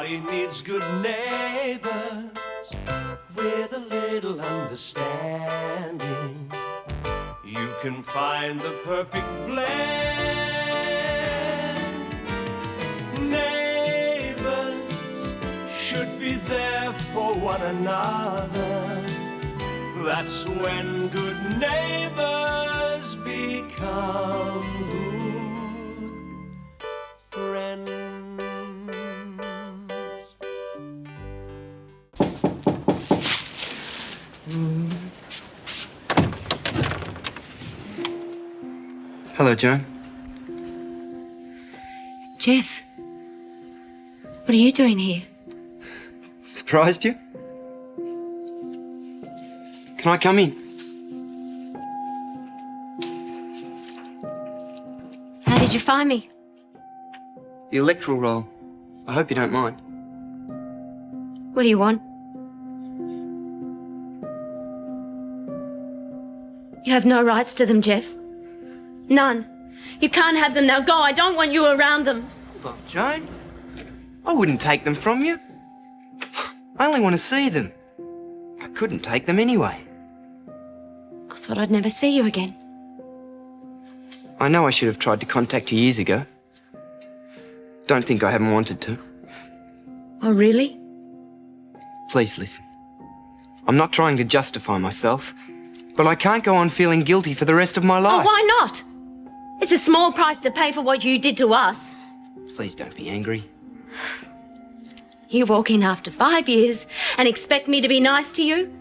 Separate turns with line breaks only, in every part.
Everybody needs good neighbors with a little understanding. You can find the perfect blend. Neighbors should be there for one another. That's when good neighbors become good friends.
Hello, Joan.
Jeff, what are you doing here?
Surprised you? Can I come in?
How did you find me?
The electoral roll. I hope you don't mind.
What do you want? You have no rights to them, Jeff. None. You can't have them. Now go. I don't want you around them.
Hold on, Joan. I wouldn't take them from you. I only want to see them. I couldn't take them anyway.
I thought I'd never see you again.
I know I should have tried to contact you years ago. Don't think I haven't wanted to.
Oh, really?
Please listen. I'm not trying to justify myself, but I can't go on feeling guilty for the rest of my life.
Oh, why not? It's a small price to pay for what you did to us.
Please don't be angry.
You walk in after 5 years and expect me to be nice to you?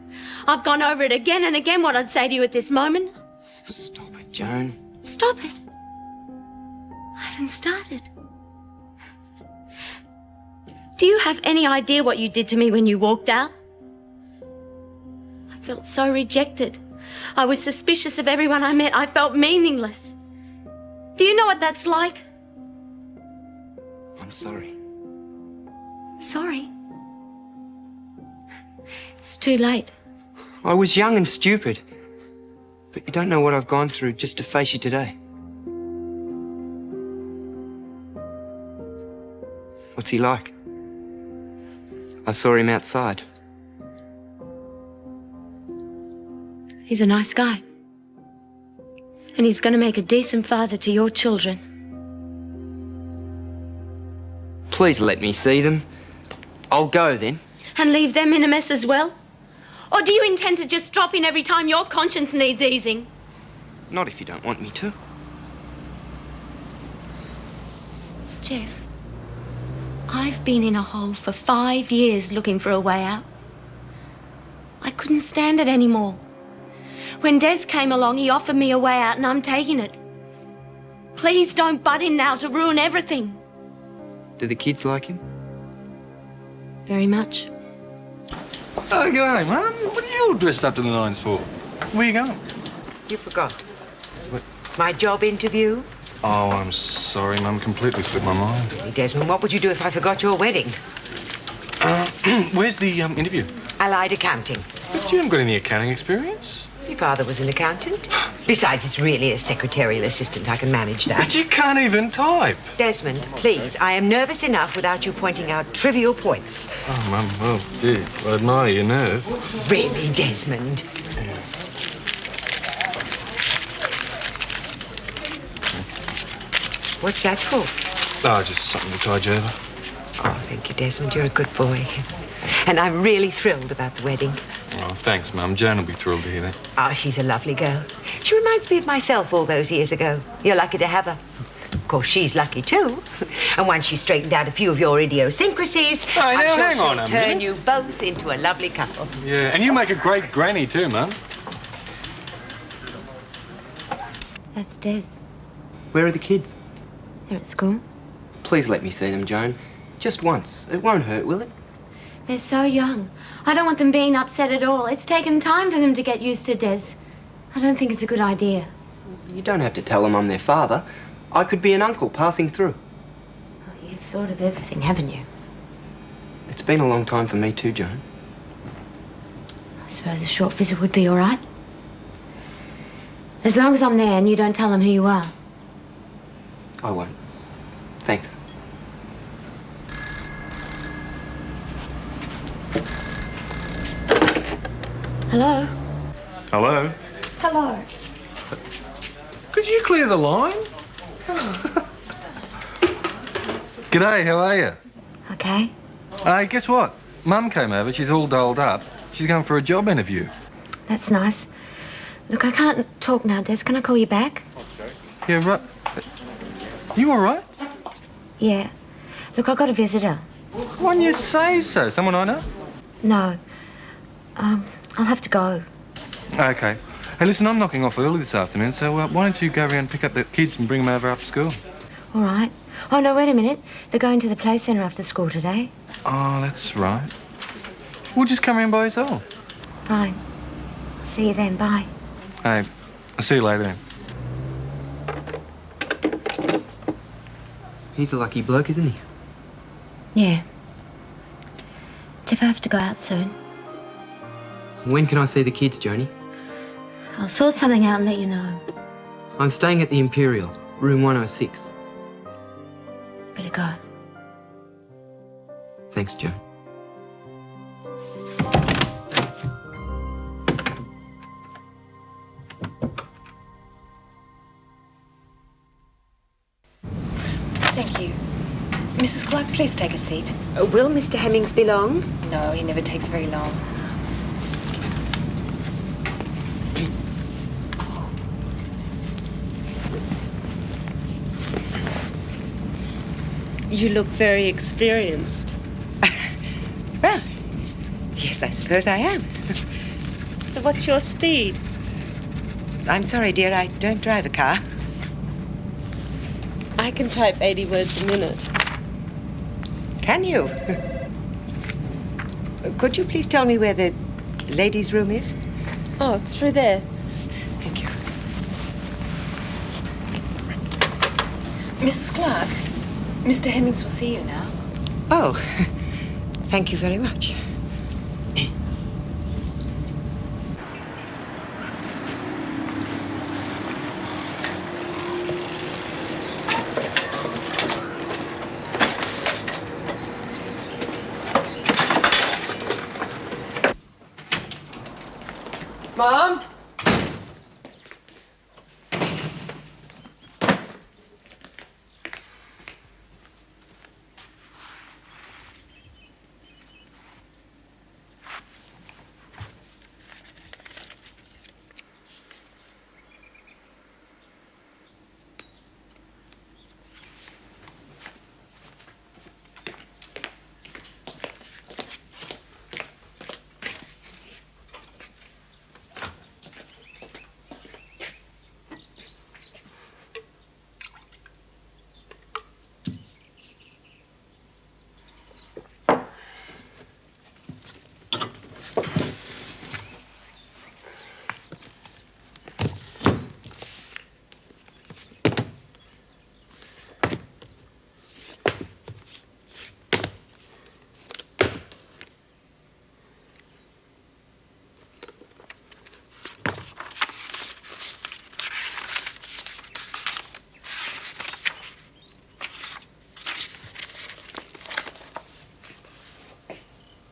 I've gone over it again and again what I'd say to you at this moment.
Stop it, Joan.
Stop it. I haven't started. Do you have any idea what you did to me when you walked out? I felt so rejected. I was suspicious of everyone I met. I felt meaningless. Do you know what that's like?
I'm sorry.
Sorry? It's too late.
I was young and stupid, but you don't know what I've gone through just to face you today. What's he like? I saw him outside.
He's a nice guy. And he's going to make a decent father to your children.
Please let me see them. I'll go then.
And leave them in a mess as well? Or do you intend to just drop in every time your conscience needs easing?
Not if you don't want me to.
Jeff, I've been in a hole for 5 years looking for a way out. I couldn't stand it anymore. When Des came along, he offered me a way out and I'm taking it. Please don't butt in now to ruin everything.
Do the kids like him?
Very much.
Oh, go on, Mum. What are you all dressed up to the nines for? Where you going?
You forgot.
What?
My job interview?
Oh, I'm sorry, Mum. Completely slipped my mind.
Really, Desmond, what would you do if I forgot your wedding?
Where's the interview?
Allied accounting.
But you haven't got any accounting experience.
Your father was an accountant. Besides, it's really a secretarial assistant. I can manage that.
But you can't even type.
Desmond, please, I am nervous enough without you pointing out trivial points.
Oh, Mum, well, dear, I admire your nerve.
Really, Desmond? What's that for?
Oh, just something to tide you over.
Oh, thank you, Desmond. You're a good boy. And I'm really thrilled about the wedding.
Oh, thanks, Mum. Jan will be thrilled to hear that.
Oh, she's a lovely girl. She reminds me of myself all those years ago. You're lucky to have her. Of course, she's lucky too. And once she's straightened out a few of your idiosyncrasies,
Hey, now,
I'm sure
hang on
she'll
a
turn
minute.
you both into a lovely couple.
Yeah, and you make a great granny too, Mum.
That's Des.
Where are the kids?
They're at school.
Please let me see them, Joan. Just once. It won't hurt, will it?
They're so young. I don't want them being upset at all. It's taken time for them to get used to Des. I don't think it's a good idea.
You don't have to tell them I'm their father. I could be an uncle passing through.
Oh, you've thought of everything, haven't you?
It's been a long time for me too, Joan.
I suppose a short visit would be all right. As long as I'm there and you don't tell them who you are.
I won't. Thanks.
Hello?
Hello?
Hello.
Could you clear the line? G'day, how are you?
Okay.
Guess what? Mum came over, she's all dolled up. She's going for a job interview.
That's nice. Look, I can't talk now, Des. Can I call you back?
Yeah, right. You all right?
Yeah. Look, I've got a visitor.
Why don't you say so? Someone I know?
No. I'll have to go.
Okay. Hey, listen, I'm knocking off early this afternoon, so why don't you go around and pick up the kids and bring them over after school?
All right. Oh, no, wait a minute. They're going to the play centre after school today.
Oh, that's right. We'll just come around by yourself.
Fine. See you then. Bye.
Hey, I'll see you later then.
He's a lucky bloke, isn't he?
Yeah. Jeff, I have to go out soon.
When can I see the kids, Joni?
I'll sort something out and let you know.
I'm staying at the Imperial, room 106.
Better go.
Thanks, Joan.
Thank you. Mrs. Clarke, please take a seat.
Will Mr. Hemmings be long?
No, he never takes very long.
You look very experienced.
Well, yes, I suppose I am.
So what's your speed?
I'm sorry, dear, I don't drive a car.
I can type 80 words a minute.
Can you? Could you please tell me where the ladies' room is?
Oh, through there.
Thank you.
Mrs. Clarke, Mr. Hemmings will see you now.
Oh, thank you very much.
Mum?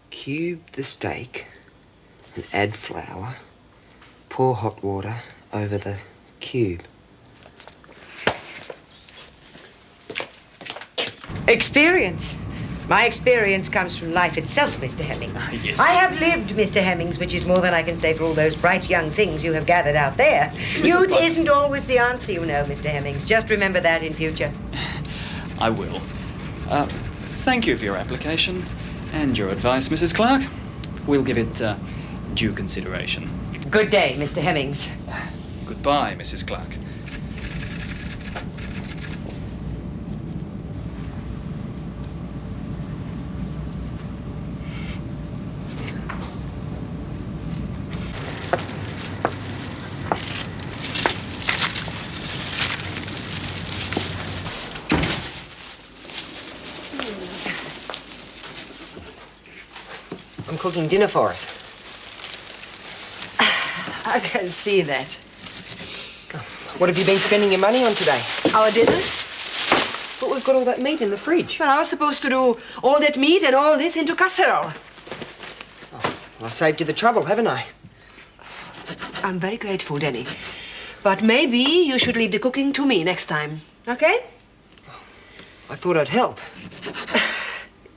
Cube the steak and add flour. Pour hot water over the cube.
Experience. My experience comes from life itself, Mr. Hemmings.
Yes.
I have lived, Mr. Hemmings, which is more than I can say for all those bright young things you have gathered out there. Youth isn't always the answer, you know, Mr. Hemmings. Just remember that in future.
I will. Thank you for your application and your advice, Mrs. Clarke. We'll give it due consideration.
Good day, Mr. Hemmings.
Goodbye, Mrs. Clarke.
I'm cooking dinner for us.
I can see that.
What have you been spending your money on today?
Our dinner?
But we've got all that meat in the fridge.
Well, I was supposed to do all that meat and all this into casserole.
Well, I've saved you the trouble, haven't I?
I'm very grateful, Denny. But maybe you should leave the cooking to me next time, okay?
I thought I'd help.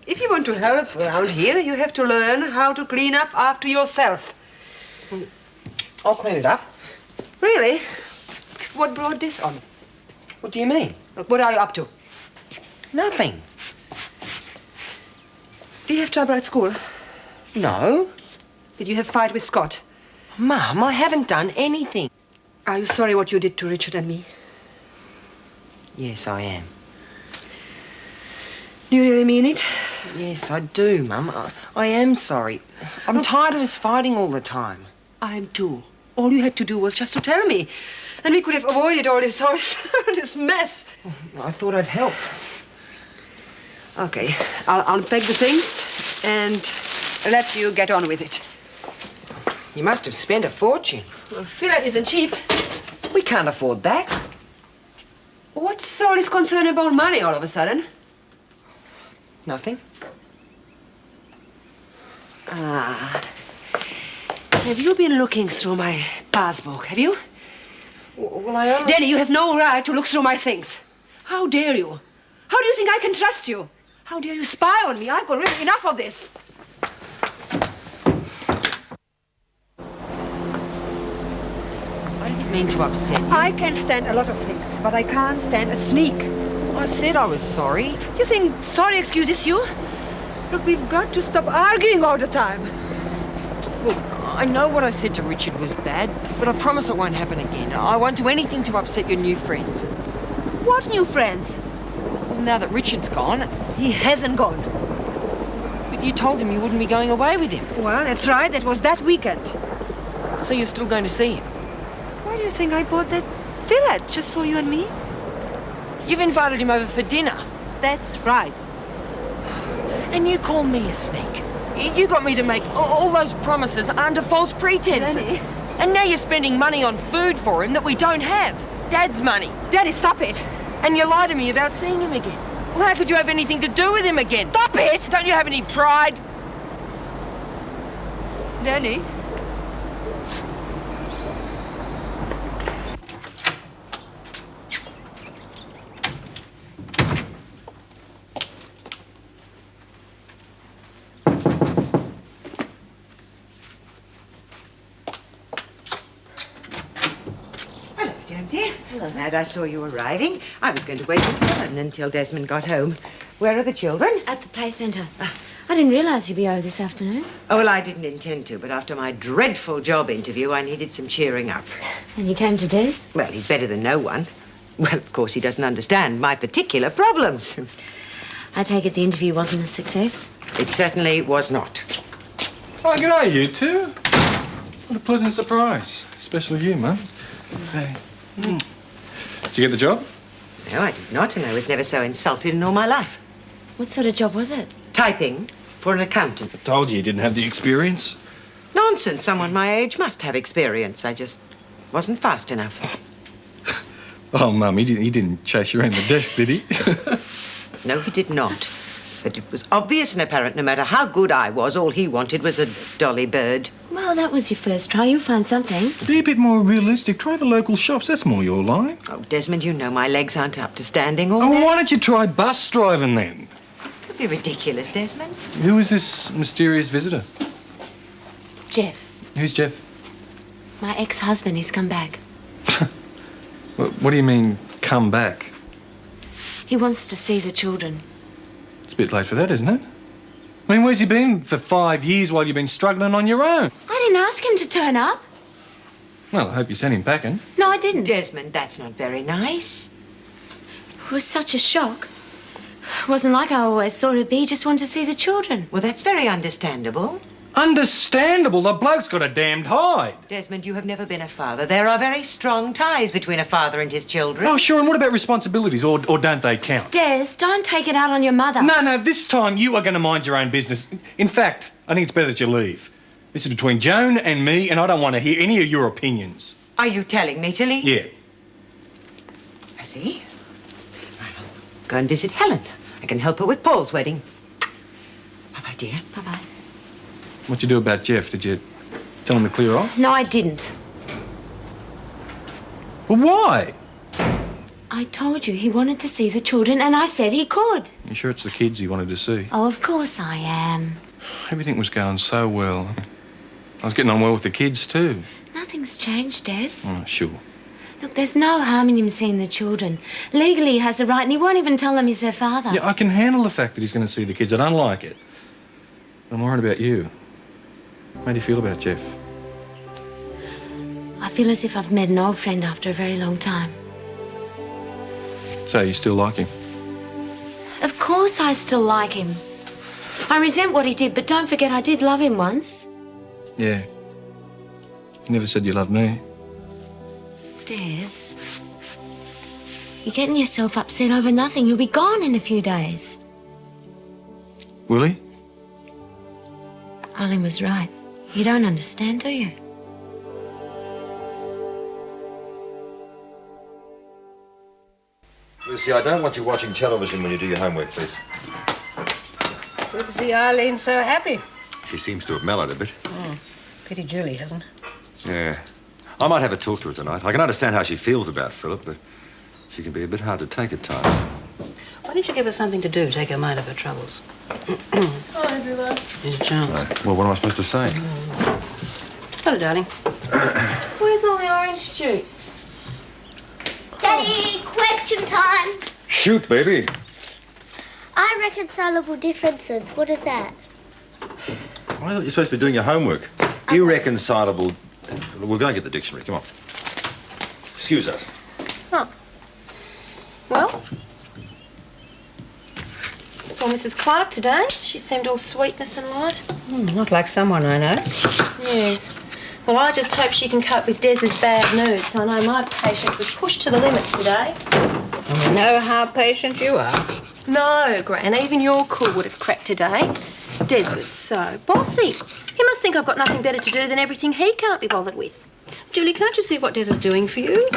If you want to help around here, you have to learn how to clean up after yourself.
I'll clean it up.
Really? What brought this on?
What do you mean?
Look, what are you up to?
Nothing.
Do you have trouble at school?
No.
Did you have a fight with Scott?
Mum, I haven't done anything.
Are you sorry what you did to Richard and me?
Yes, I am.
Do you really mean it?
Yes, I do, Mum. I am sorry. I'm tired of us fighting all the time.
I'm too. All you had to do was just to tell me. And we could have avoided all this this mess.
I thought I'd help.
Okay, I'll unpack the things and let you get on with it.
You must have spent a fortune.
Well, fillet isn't cheap.
We can't afford that.
What's all this concern about money all of a sudden?
Nothing.
Ah. Have you been looking through my passbook, have you?
Well, I only...
Danny, you have no right to look through my things. How dare you? How do you think I can trust you? How dare you spy on me? I've got really enough of this.
I didn't mean to upset you.
I can stand a lot of things, but I can't stand a sneak.
I said I was sorry.
You think sorry excuses you? Look, we've got to stop arguing all the time.
Look, I know what I said to Richard was bad, but I promise it won't happen again. I won't do anything to upset your new friends.
What new friends?
Well, now that Richard's gone,
He hasn't gone.
but you told him you wouldn't be going away with him.
Well, that's right. That was that weekend.
So you're still going to see him?
Why do you think I bought that fillet just for you and me?
You've invited him over for dinner,
That's right.
and you call me a sneak. You got me to make all those promises under false pretenses.
Danny.
And now you're spending money on food for him that we don't have. Dad's money.
Daddy, stop it.
And you lie to me about seeing him again. Well, how could you have anything to do with him again?
Stop it!
Don't you have any pride?
Danny? Hello, Joan dear. Hello. Glad I saw you arriving. I was going to wait with Helen until Desmond got home. Where are the children?
At the play centre. I didn't realise you'd be over this afternoon.
Oh, well, I didn't intend to, but after my dreadful job interview, I needed some cheering up.
And you came to Des?
Well, he's better than no one. Well, of course, he doesn't understand my particular problems.
I take it the interview wasn't a success.
It certainly was not.
Oh, g'day, you two. What a pleasant surprise. Especially you, Mum. Hey. Did you get the job?
No, I did not, and I was never so insulted in all my life.
What sort of job was it?
Typing for an accountant.
I told you you didn't have the experience.
Nonsense. Someone my age must have experience. I just wasn't fast enough.
Oh, Mum, he didn't chase you around the desk, did he?
No, he did not. But it was obvious and apparent no matter how good I was, all he wanted was a dolly bird.
Well, that was your first try. You'll find something.
Be a bit more realistic. Try the local shops. That's more your line.
Oh, Desmond, you know my legs aren't up to standing all
Oh,
day.
why don't you try bus driving then?
Don't be ridiculous, Desmond.
Who is this mysterious visitor?
Jeff,
Who's Jeff?
my ex-husband, he's come back.
What do you mean, come back?
He wants to see the children.
It's a bit late for that, isn't it? I mean, where's he been for 5 years while you've been struggling on your own?
I didn't ask him to turn up.
Well, I hope you sent him packing.
No, I didn't.
Desmond, that's not very nice.
It was such a shock. It wasn't like I always thought it'd be. He just wanted to see the children.
Well, that's very understandable.
Understandable. The bloke's got a damned hide.
Desmond, you have never been a father. There are very strong ties between a father and his children.
Oh, sure. And what about responsibilities, or don't they count?
Des, don't take it out on your mother.
No, this time you are going to mind your own business. In fact, I think it's better that you leave. This is between Joan and me, and I don't want to hear any of your opinions.
Are you telling me to leave?
Yeah.
I see. I'll go and visit Helen. I can help her with Paul's wedding. Bye-bye, dear.
Bye-bye.
What'd you do about Jeff? Did you tell him to clear off?
No, I didn't.
Well, why?
I told you he wanted to see the children, and I said he could.
You sure it's the kids he wanted to see?
Oh, of course I am.
Everything was going so well. I was getting on well with the kids, too.
Nothing's changed, Des.
Oh, sure.
Look, there's no harm in him seeing the children. Legally, he has a right, and he won't even tell them he's their father.
Yeah, I can handle the fact that he's going to see the kids. I don't like it. I'm worried about you. How do you feel about Jeff?
I feel as if I've met an old friend after a very long time.
So, you still like him?
Of course I still like him. I resent what he did, but don't forget I did love him once.
Yeah. You never said you loved me.
Des, you're getting yourself upset over nothing. You'll be gone in a few days.
Will he?
Arlen was right. You don't understand, do you?
Lucy, I don't want you watching television when you do your homework, please.
Good to see Eileen so happy.
She seems to have mellowed a bit.
Pity Julie hasn't.
Yeah. I might have a talk to her tonight. I can understand how she feels about Philip, but she can be a bit hard to take at times.
Why don't you give her something to do, take her mind off her troubles?
Hi, everyone.
Here's a chance.
Well, what am I supposed to say?
Hello, darling.
Where's all the orange juice?
Daddy, question time.
Shoot, baby.
Irreconcilable differences. What is that?
I thought you were supposed to be doing your homework. Irreconcilable. We'll go and get the dictionary. Come on. Excuse us.
Oh. Well, saw Mrs. Clarke today. She seemed all sweetness and light.
Not like someone I know.
Yes. Well, I just hope she can cope with Des's bad moods. I know my patience was pushed to the limits today.
I know how patient you are.
No, Gran, even your cool would have cracked today. Des was so bossy. He must think I've got nothing better to do than everything he can't be bothered with.
Julie, can't you see what Des is doing for you?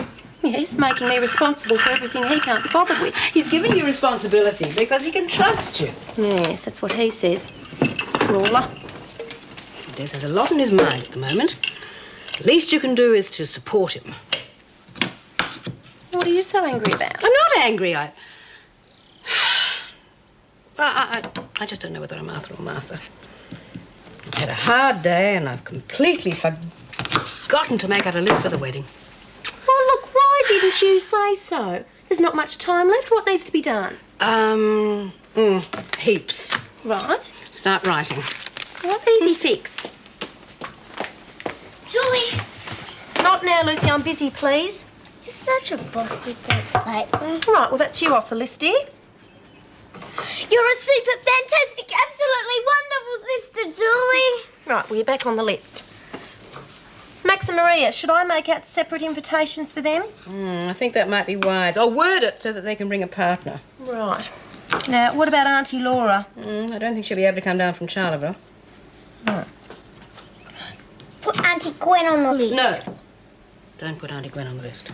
Yes, making me responsible for everything he can't be bothered with.
He's giving you responsibility because he can trust you.
Yes, that's what he says. Crawler.
Des has a lot on his mind at the moment. The least you can do is to support him.
What are you so angry about?
I'm not angry. I just don't know whether I'm Arthur or Martha. I've had a hard day and I've completely forgotten to make out a list for the wedding.
Well, look, why didn't you say so? There's not much time left. What needs to be done?
Heaps.
Right.
Start writing.
Well, easy fixed.
Julie,
Not now, Lucy. I'm busy, please.
you're such a bossy bitch lately.
Right, well, that's you off the list, dear.
You're a super fantastic, absolutely wonderful sister, Julie.
Right, well, you're back on the list. Max and Maria, should I make out separate invitations for them?
I think that might be wise. I'll word it so that they can bring a partner.
Right. Now, what about Auntie Laura?
I don't think she'll be able to come down from Charleville.
Put Auntie Gwen on the list.
No. Don't put Auntie Gwen on the list.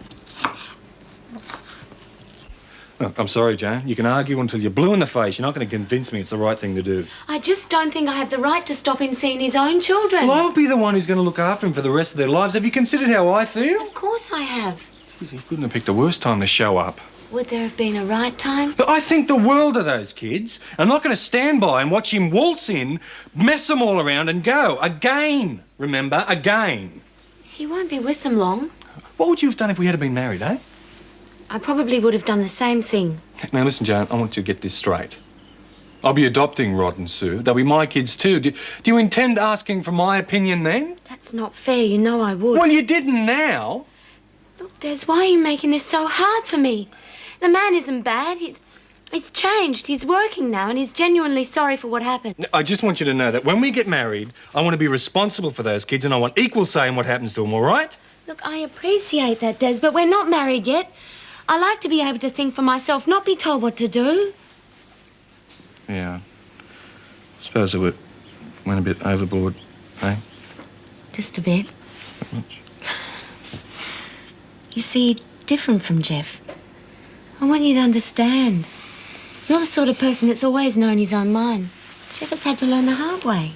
Look, I'm sorry, Jane. You can argue until you're blue in the face. You're not going to convince me it's the right thing to do.
I just don't think I have the right to stop him seeing his own children.
Well, I'll be the one who's going to look after him for the rest of their lives. Have you considered how I feel?
Of course I have.
Jeez, you couldn't have picked a worse time to show up.
Would there have been a right time?
But I think the world of those kids. I'm not going to stand by and watch him waltz in, mess them all around and go. Again. Remember, again.
He won't be with them long.
What would you have done if we had been married, eh?
I probably would have done the same thing.
Now, listen, Jane, I want you to get this straight. I'll be adopting Rod and Sue. They'll be my kids too. Do you intend asking for my opinion then?
That's not fair. You know I would.
Well, you didn't now.
Look, Des, why are you making this so hard for me? The man isn't bad. He's changed. He's working now and he's genuinely sorry for what happened.
I just want you to know that when we get married, I want to be responsible for those kids and I want equal say in what happens to them, all right?
Look, I appreciate that, Des, but we're not married yet. I like to be able to think for myself, not be told what to do.
Yeah. I suppose it went a bit overboard, eh?
Just a bit.
Not much.
You see, you're different from Jeff. I want you to understand. You're the sort of person that's always known his own mind. Jeff has had to learn the hard way.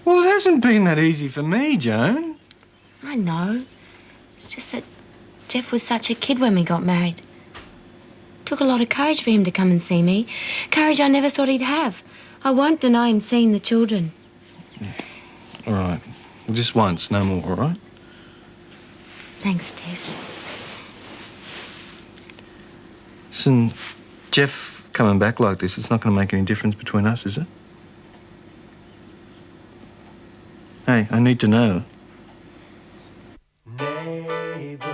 Well, it hasn't been that easy for me, Joan.
I know. It's just that Jeff was such a kid when we got married. Took a lot of courage for him to come and see me. Courage I never thought he'd have. I won't deny him seeing the children.
All right. Just once, no more, all right?
Thanks, Des.
Listen, Jeff coming back like this, it's not going to make any difference between us, is it? Hey, I need to know.
Neighbours,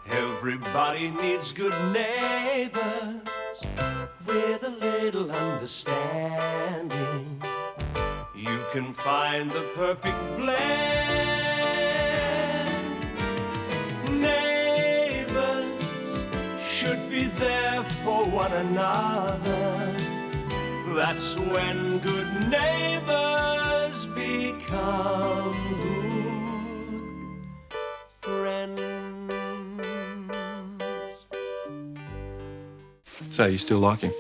everybody needs good neighbours with a little understanding. You can find the perfect blend. Neighbours should be there for one another. That's when good neighbours become good friends.
So, you still like him?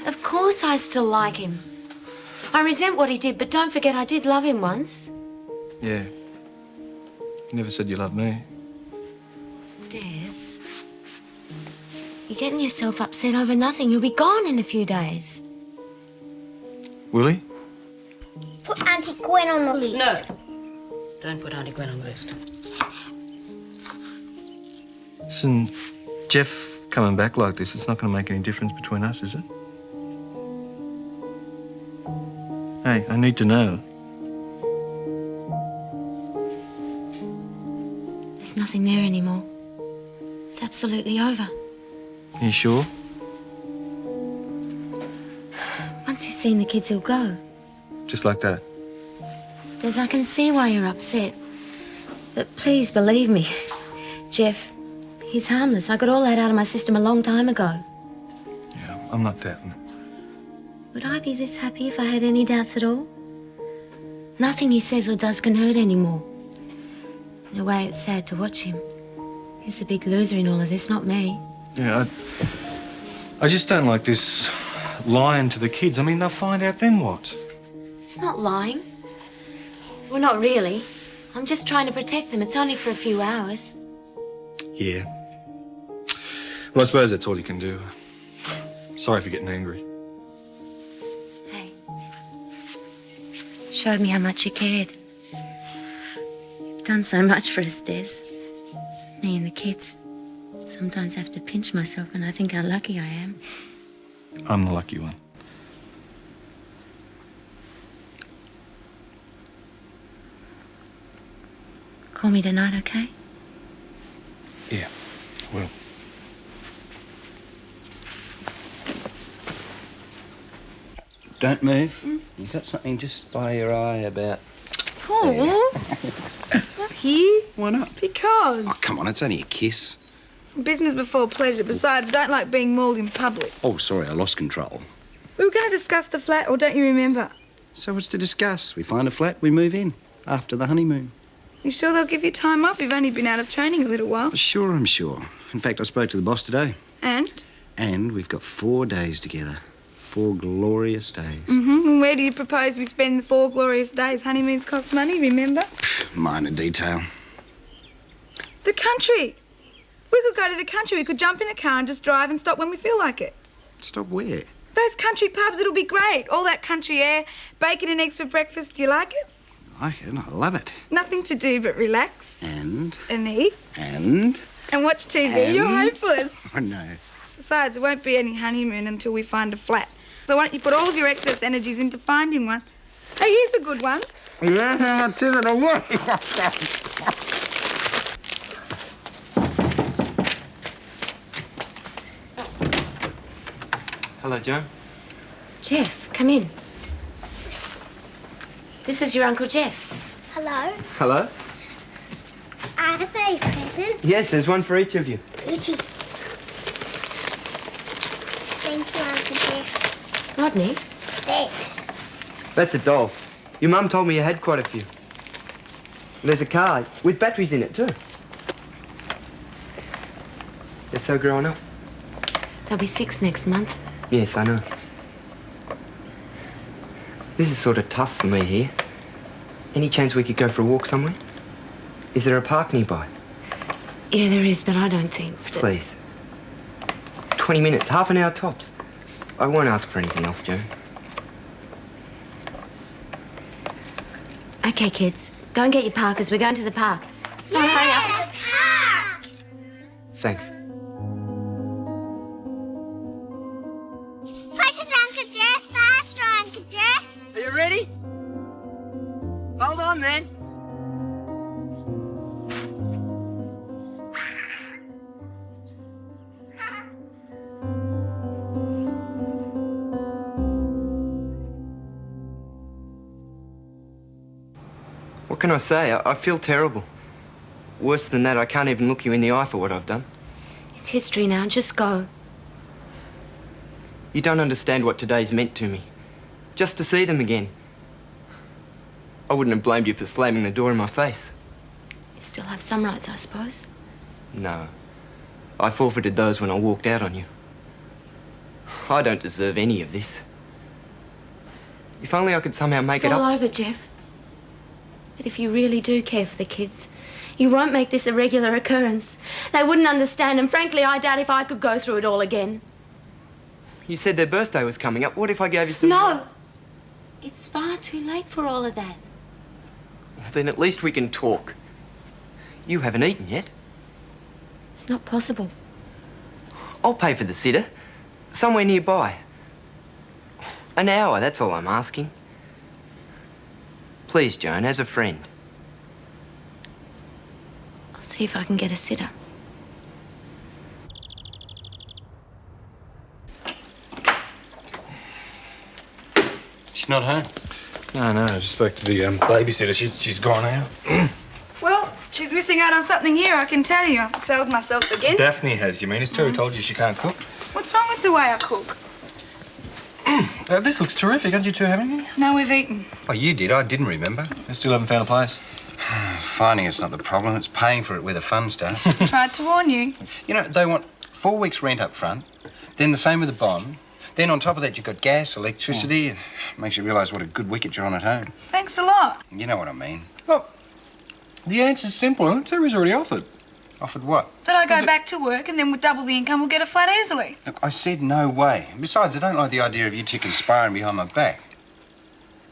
Of course I still like him. I resent what he did, but don't forget I did love him once.
Yeah. You never said you loved me.
Des, you're getting yourself upset over nothing. You'll be gone in a few days.
Will he?
Put Auntie Gwen on the list.
No. Don't put Auntie Gwen on the list.
Listen, Jeff coming back like this, it's not going to make any difference between us, is it? Hey, I need to know.
There's nothing there anymore. It's absolutely over.
Are you sure?
Once he's seen the kids, he'll go.
Just like that?
Des, I can see why you're upset. But please believe me, Jeff, he's harmless. I got all that out of my system a long time ago.
Yeah, I'm not doubting it.
Would I be this happy if I had any doubts at all? Nothing he says or does can hurt anymore. In a way, it's sad to watch him. He's the big loser in all of this, not me.
Yeah, I just don't like this lying to the kids. I mean, they'll find out, then what?
It's not lying. Well, not really. I'm just trying to protect them. It's only for a few hours.
Yeah. Well, I suppose that's all you can do. Sorry for getting angry.
Hey. Showed me how much you cared. You've done so much for us, Des. Me and the kids. Sometimes I have to pinch myself when I think how lucky I am.
I'm the lucky one.
Call me tonight, okay?
Yeah, will.
Don't move. You've got something just by your eye about...
Paul? Not here.
Why not?
Because.
Oh, come on, it's only a kiss.
Business before pleasure. Besides, don't like being mauled in public.
Oh, sorry, I lost control.
We were going to discuss the flat, or don't you remember?
So what's to discuss? We find a flat, we move in. After the honeymoon.
You sure they'll give you time off? You've only been out of training a little while.
Sure, I'm sure. In fact, I spoke to the boss today.
And?
And we've got 4 days together. 4 glorious days.
And where do you propose we spend the 4 glorious days? Honeymoons cost money, remember?
Minor detail.
The country. We could go to the country. We could jump in a car and just drive and stop when we feel like it.
Stop where?
Those country pubs, it'll be great. All that country air, bacon and eggs for breakfast. Do you like it?
I like it. I love it.
Nothing to do but relax.
And
eat.
And
watch TV. You're hopeless.
Oh, no.
Besides, it won't be any honeymoon until we find a flat. So why don't you put all of your excess energies into finding one? Hey, here's a good one.
Yeah, that's it. I want.
Hello, Joe.
Jeff, come in. This is your Uncle Jeff.
Hello.
Hello?
Are they presents?
Yes, there's one for each of you.
Goody. Thank you, Uncle Jeff.
Rodney?
Thanks.
That's a doll. Your mum told me you had quite a few. There's a car with batteries in it, too. They're so grown up.
They'll be 6 next month.
Yes, I know. This is sort of tough for me here. Any chance we could go for a walk somewhere? Is there a park nearby?
Yeah, there is, but I don't think.
Please. 20 minutes, half an hour tops. I won't ask for anything else, Joan.
Okay, kids. Go and get your parkas. We're going to the park. Come on, hurry up.
Thanks.
Push us, Uncle Jeff. Faster, Uncle Jeff.
Are you ready? Hold on, then. What can I say? I feel terrible. Worse than that, I can't even look you in the eye for what I've done.
It's history now. Just go.
You don't understand what today's meant to me. Just to see them again. I wouldn't have blamed you for slamming the door in my face.
You still have some rights, I suppose.
No. I forfeited those when I walked out on you. I don't deserve any of this. If only I could somehow make
It's
it
all
up.
over, Jeff. But if you really do care for the kids, you won't make this a regular occurrence. They wouldn't understand, and frankly, I doubt if I could go through it all again.
You said their birthday was coming up. What if I gave you some...
No! It's far too late for all of that.
Then at least we can talk. You haven't eaten yet.
It's not possible.
I'll pay for the sitter. Somewhere nearby. An hour, that's all I'm asking. Please, Joan, as a friend.
I'll see if I can get a sitter.
She's not home.
No, I just spoke to the babysitter. She's gone out.
Well, she's missing out on something here, I can tell you. I've sold myself again.
Daphne has, you mean? Has Terry told you she can't cook?
What's wrong with the way I cook?
This looks terrific. Aren't you two having it?
No, we've eaten.
Oh, you did. I didn't remember.
I still haven't found a place.
Finding it's not the problem. It's paying for it where the fun starts.
Tried to warn you.
You know, they want 4 weeks' rent up front, then the same with the bond. Then on top of that, you've got gas, electricity. It makes you realise what a good wicket you're on at home.
Thanks a lot.
You know what I mean.
Well, the answer's simple, huh? Terry's already offered.
Offered what?
That I go back to work and then with double the income we'll get a flat easily.
Look, I said no way. Besides, I don't like the idea of you two conspiring behind my back.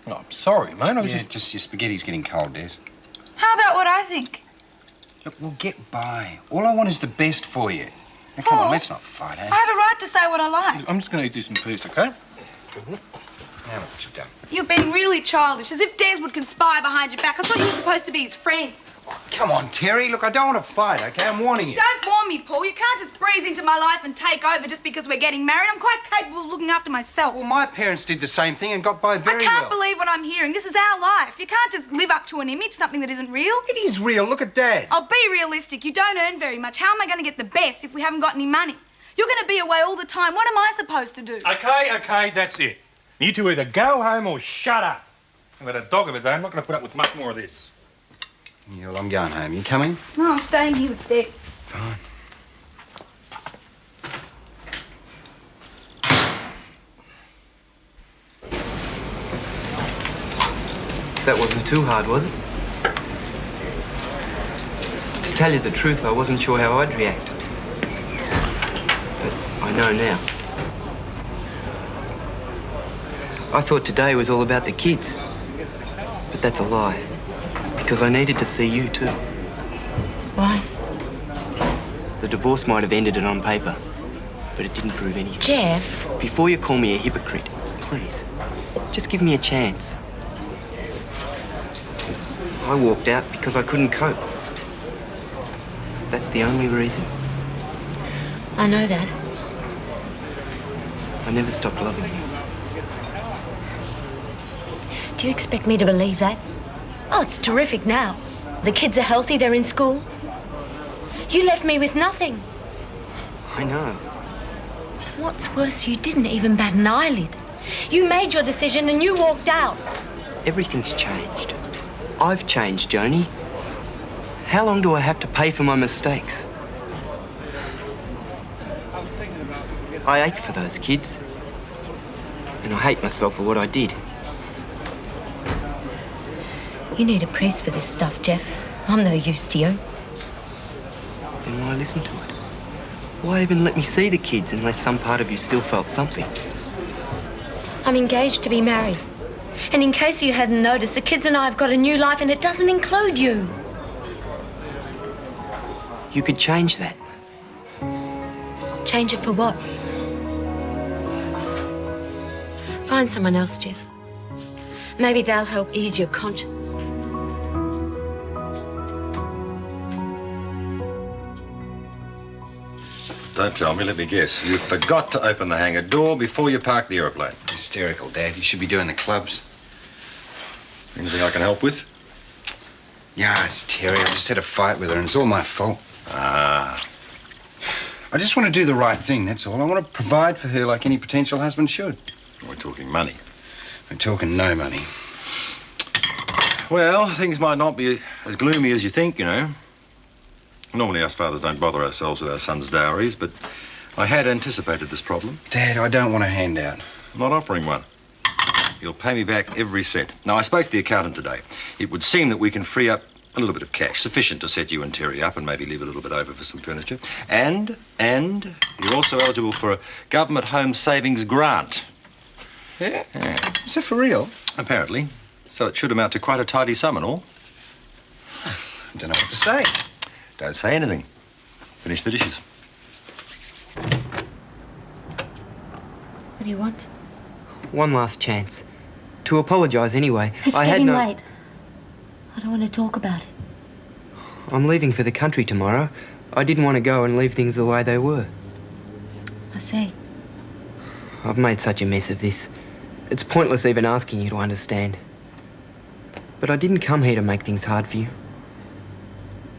Oh, I'm sorry, mate. I was
just your spaghetti's getting cold, Des.
How about what I think?
Look, we'll get by. All I want is the best for you. Now, come on, let's not fight, eh?
I have a right to say what I like.
I'm just going to eat this in peace, OK?
Now what you've done.
You're being really childish, as if Des would conspire behind your back. I thought you were supposed to be his friend.
Come on, Terry. Look, I don't want to fight, OK? I'm warning you.
Don't warn me, Paul. You can't just breeze into my life and take over just because we're getting married. I'm quite capable of looking after myself.
Well, my parents did the same thing and got by very well.
I can't believe what I'm hearing. This is our life. You can't just live up to an image, something that isn't real.
It is real. Look at Dad.
I'll be realistic. You don't earn very much. How am I going to get the best if we haven't got any money? You're going to be away all the time. What am I supposed to do?
OK, that's it. You two either go home or shut up. I've had a dog of a day. I'm not going to put up with much more of this.
Yeah, well, I'm going home. You coming?
No, I'm staying here with Des.
Fine.
That wasn't too hard, was it? To tell you the truth, I wasn't sure how I'd react. But I know now. I thought today was all about the kids. But that's a lie. Because I needed to see you too.
Why?
The divorce might have ended it on paper, but it didn't prove anything.
Jeff.
Before you call me a hypocrite, please, just give me a chance. I walked out because I couldn't cope. That's the only reason.
I know that.
I never stopped loving you.
Do you expect me to believe that? Oh, it's terrific now. The kids are healthy, they're in school. You left me with nothing.
I know.
What's worse, you didn't even bat an eyelid. You made your decision and you walked out.
Everything's changed. I've changed, Joni. How long do I have to pay for my mistakes? I ache for those kids. And I hate myself for what I did.
You need a priest for this stuff, Jeff. I'm no use to you.
Then why listen to it? Why even let me see the kids unless some part of you still felt something?
I'm engaged to be married. And in case you hadn't noticed, the kids and I have got a new life and it doesn't include you.
You could change that.
Change it for what? Find someone else, Jeff. Maybe they'll help ease your conscience.
Don't tell me, let me guess. You forgot to open the hangar door before you parked the aeroplane.
Hysterical, Dad. You should be doing the clubs.
Anything I can help with?
Yeah, it's Terry. I just had a fight with her and it's all my fault.
Ah.
I just want to do the right thing, that's all. I want to provide for her like any potential husband should.
We're talking money.
We're talking no money.
Well, things might not be as gloomy as you think, you know. Normally us fathers don't bother ourselves with our sons' dowries, but I had anticipated this problem.
Dad, I don't want a handout.
I'm not offering one. You'll pay me back every cent. Now, I spoke to the accountant today. It would seem that we can free up a little bit of cash, sufficient to set you and Terry up and maybe leave a little bit over for some furniture. And you're also eligible for a government home savings grant.
Yeah? Is that for real?
Apparently. So it should amount to quite a tidy sum and all.
I don't know what to say.
Don't say anything. Finish the dishes.
What do you want?
One last chance. To apologise anyway.
It's getting late. I don't want to talk about it.
I'm leaving for the country tomorrow. I didn't want to go and leave things the way they were.
I see.
I've made such a mess of this. It's pointless even asking you to understand. But I didn't come here to make things hard for you.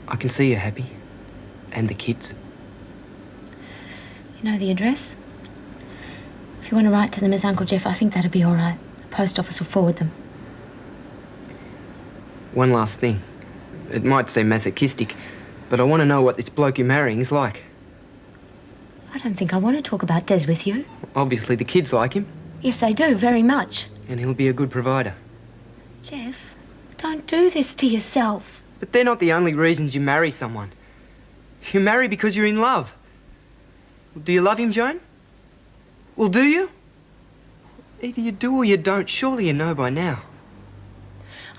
I can see you're happy. And the kids.
You know the address? If you want to write to them as Uncle Jeff, I think that'd be all right. The post office will forward them.
One last thing. It might seem masochistic, but I want to know what this bloke you're marrying is like.
I don't think I want to talk about Des with you.
Obviously the kids like him.
Yes, they do, very much.
And he'll be a good provider.
Jeff, don't do this to yourself.
But they're not the only reasons you marry someone. You marry because you're in love. Do you love him, Joan? Well, do you? Either you do or you don't. Surely you know by now.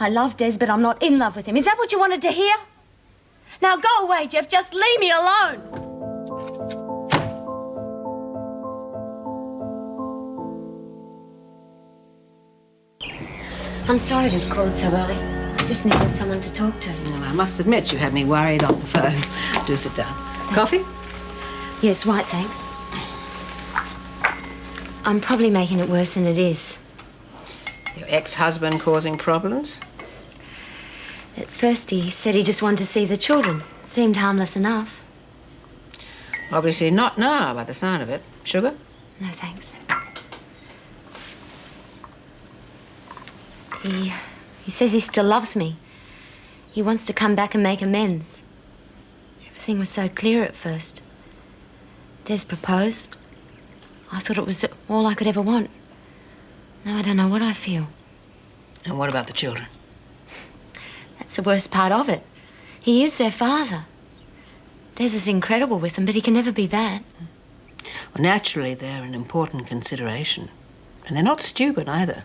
I love Des, but I'm not in love with him. Is that what you wanted to hear? Now go away, Jeff. Just leave me alone. I'm sorry we'd called so early. I just needed someone to talk to.
Well, I must admit you had me worried on the phone. Do sit down. Coffee?
Yes, white, thanks. I'm probably making it worse than it is.
Your ex-husband causing problems?
At first he said he just wanted to see the children. Seemed harmless enough.
Obviously not now, by the sound of it. Sugar?
No, thanks. He says he still loves me. He wants to come back and make amends. Everything was so clear at first. Des proposed. I thought it was all I could ever want. Now I don't know what I feel.
And what about the children?
That's the worst part of it. He is their father. Des is incredible with them, but he can never be that.
Well, naturally, they're an important consideration. And they're not stupid either.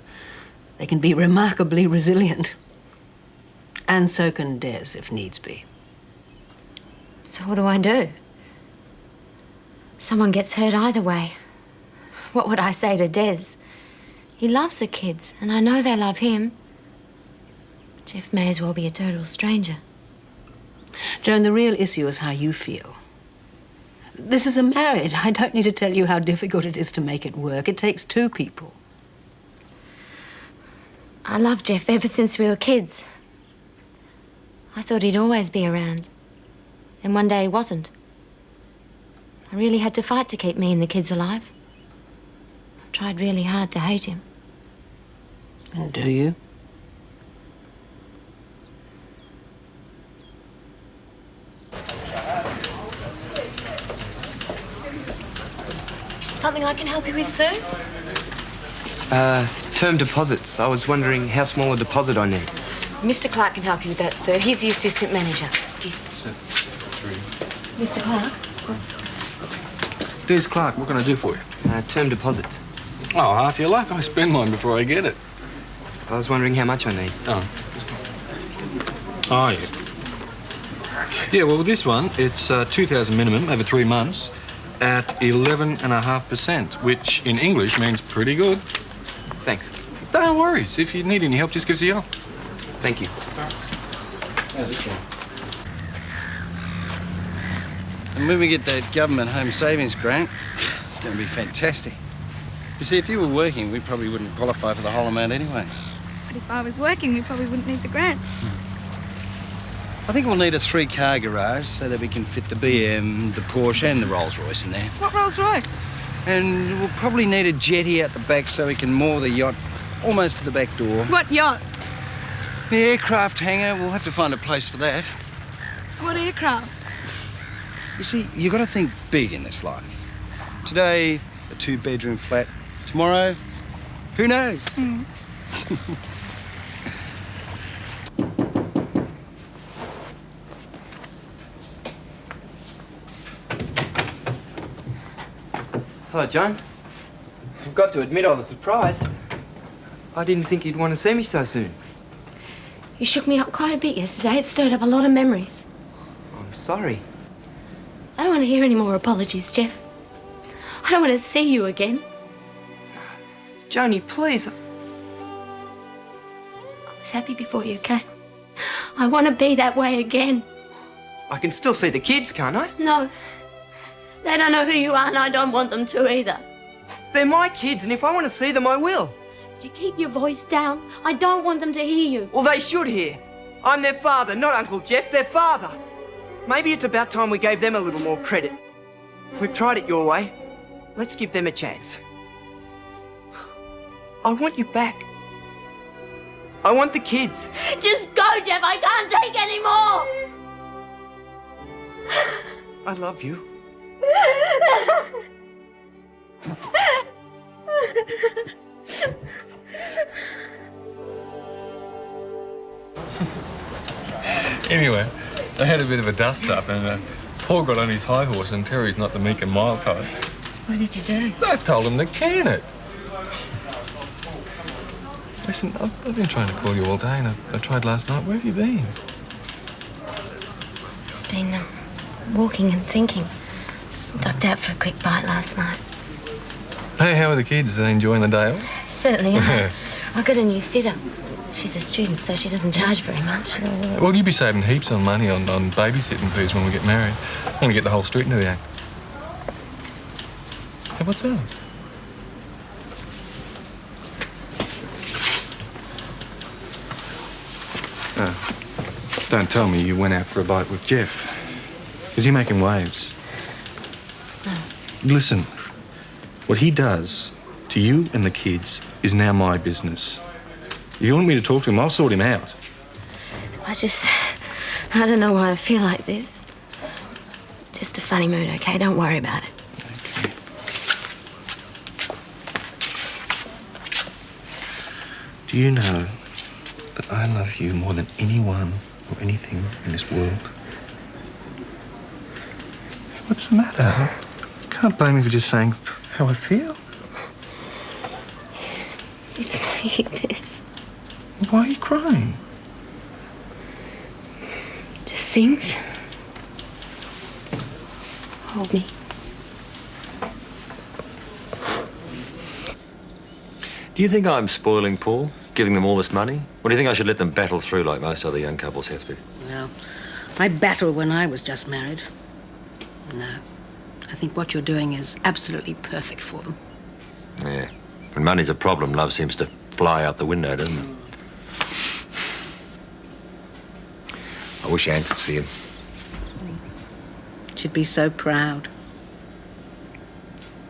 They can be remarkably resilient. And so can Des, if needs be.
So what do I do? Someone gets hurt either way. What would I say to Des? He loves the kids, and I know they love him. Jeff may as well be a total stranger.
Joan, the real issue is how you feel. This is a marriage. I don't need to tell you how difficult it is to make it work. It takes two people.
I loved Jeff ever since we were kids. I thought he'd always be around. And one day he wasn't. I really had to fight to keep me and the kids alive. I've tried really hard to hate him.
And do you?
Something I can help you with, sir?
Term deposits. I was wondering how small a deposit I need.
Mr. Clarke can help you with that, sir. He's the assistant manager. Excuse me. Mr. Clarke?
There's Clarke. What can I do for you?
Term deposits.
Oh, half your luck. I spend mine before I get it.
I was wondering how much I need.
Oh. Oh, yeah. Yeah, well, with this one, it's 2,000 minimum over 3 months at 11.5%, which in English means pretty good.
Thanks.
No worries. If you need any help, just give us a yell.
Thank you.
How's this going?
And when we get that government home savings grant, it's going to be fantastic. You see, if you were working, we probably wouldn't qualify for the whole amount anyway.
But if I was working, we probably wouldn't need the grant.
I think we'll need a 3-car garage so that we can fit the BM, the Porsche and the Rolls Royce in there.
What Rolls Royce?
And we'll probably need a jetty out the back so we can moor the yacht almost to the back door.
What yacht?
The aircraft hangar, we'll have to find a place for that.
What aircraft?
You see, you got to think big in this life. Today, a 2-bedroom flat. Tomorrow, who knows?
Hello, John. I've got to admit I was surprised. I didn't think you'd want to see me so soon.
You shook me up quite a bit yesterday. It stirred up a lot of memories.
I'm sorry.
I don't want to hear any more apologies, Jeff. I don't want to see you again.
Joni, please.
I was happy before you came. I want to be that way again.
I can still see the kids, can't I?
No. They don't know who you are, and I don't want them to either.
They're my kids, and if I want to see them, I will.
But you keep your voice down. I don't want them to hear you.
Well, they should hear. I'm their father, not Uncle Jeff, their father. Maybe it's about time we gave them a little more credit. We've tried it your way. Let's give them a chance. I want you back. I want the kids.
Just go, Jeff. I can't take any more.
I love you.
Anyway, they had a bit of a dust-up and Paul got on his high horse and Terry's not the meek and mild type.
What did you do?
I told him to can it. Listen, I've been trying to call you all day and I tried last night. Where have you been?
Just been walking and thinking. Ducked out for a quick bite last night.
Hey, how are the kids? Are they enjoying the day off?
Certainly are. I got a new sitter. She's a student, so she doesn't charge very much.
Well, you'll be saving heaps on money on babysitting fees when we get married. I'm going to get the whole street into the act. Hey, what's that? Don't tell me you went out for a bite with Jeff. Is he making waves?
No.
Listen, what he does to you and the kids is now my business. If you want me to talk to him, I'll sort him out.
I don't know why I feel like this. Just a funny mood, okay? Don't worry about it.
Okay. Do you know that I love you more than anyone or anything in this world? What's the matter? You can't blame me for just saying how I feel.
It's it is.
Why are you crying?
Just things. Hold me.
Do you think I'm spoiling Paul, giving them all this money? Or do you think I should let them battle through like most other young couples have to?
Well, I battled when I was just married. No. I think what you're doing is absolutely perfect for them.
Yeah. When money's a problem, love seems to fly out the window, doesn't it? I wish Anne could see him.
She'd be so proud.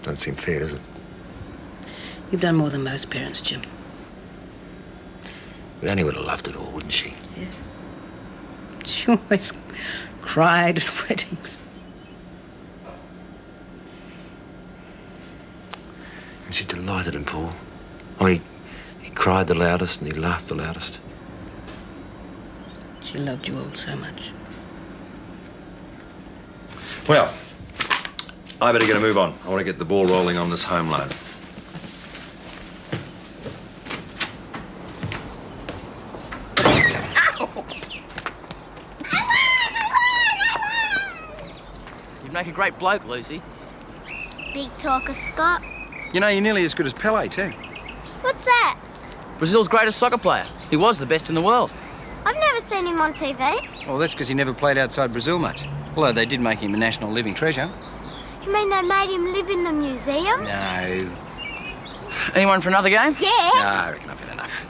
Doesn't seem fair, does it?
You've done more than most parents, Jim.
But Annie would have loved it all, wouldn't she?
Yeah. She always cried at weddings.
And she delighted in Paul. Oh, he cried the loudest and he laughed the loudest.
She loved you all so much.
Well, I better get a move on. I want to get the ball rolling on this home loan.
You'd make a great bloke, Lucy.
Big talker, Scott.
You know, you're nearly as good as Pele, too.
What's that?
Brazil's greatest soccer player. He was the best in the world.
I've never seen him on TV.
Well, that's because he never played outside Brazil much. Although they did make him a national living treasure.
You mean they made him live in the museum?
No.
Anyone for another game?
Yeah.
No, I reckon I've had enough.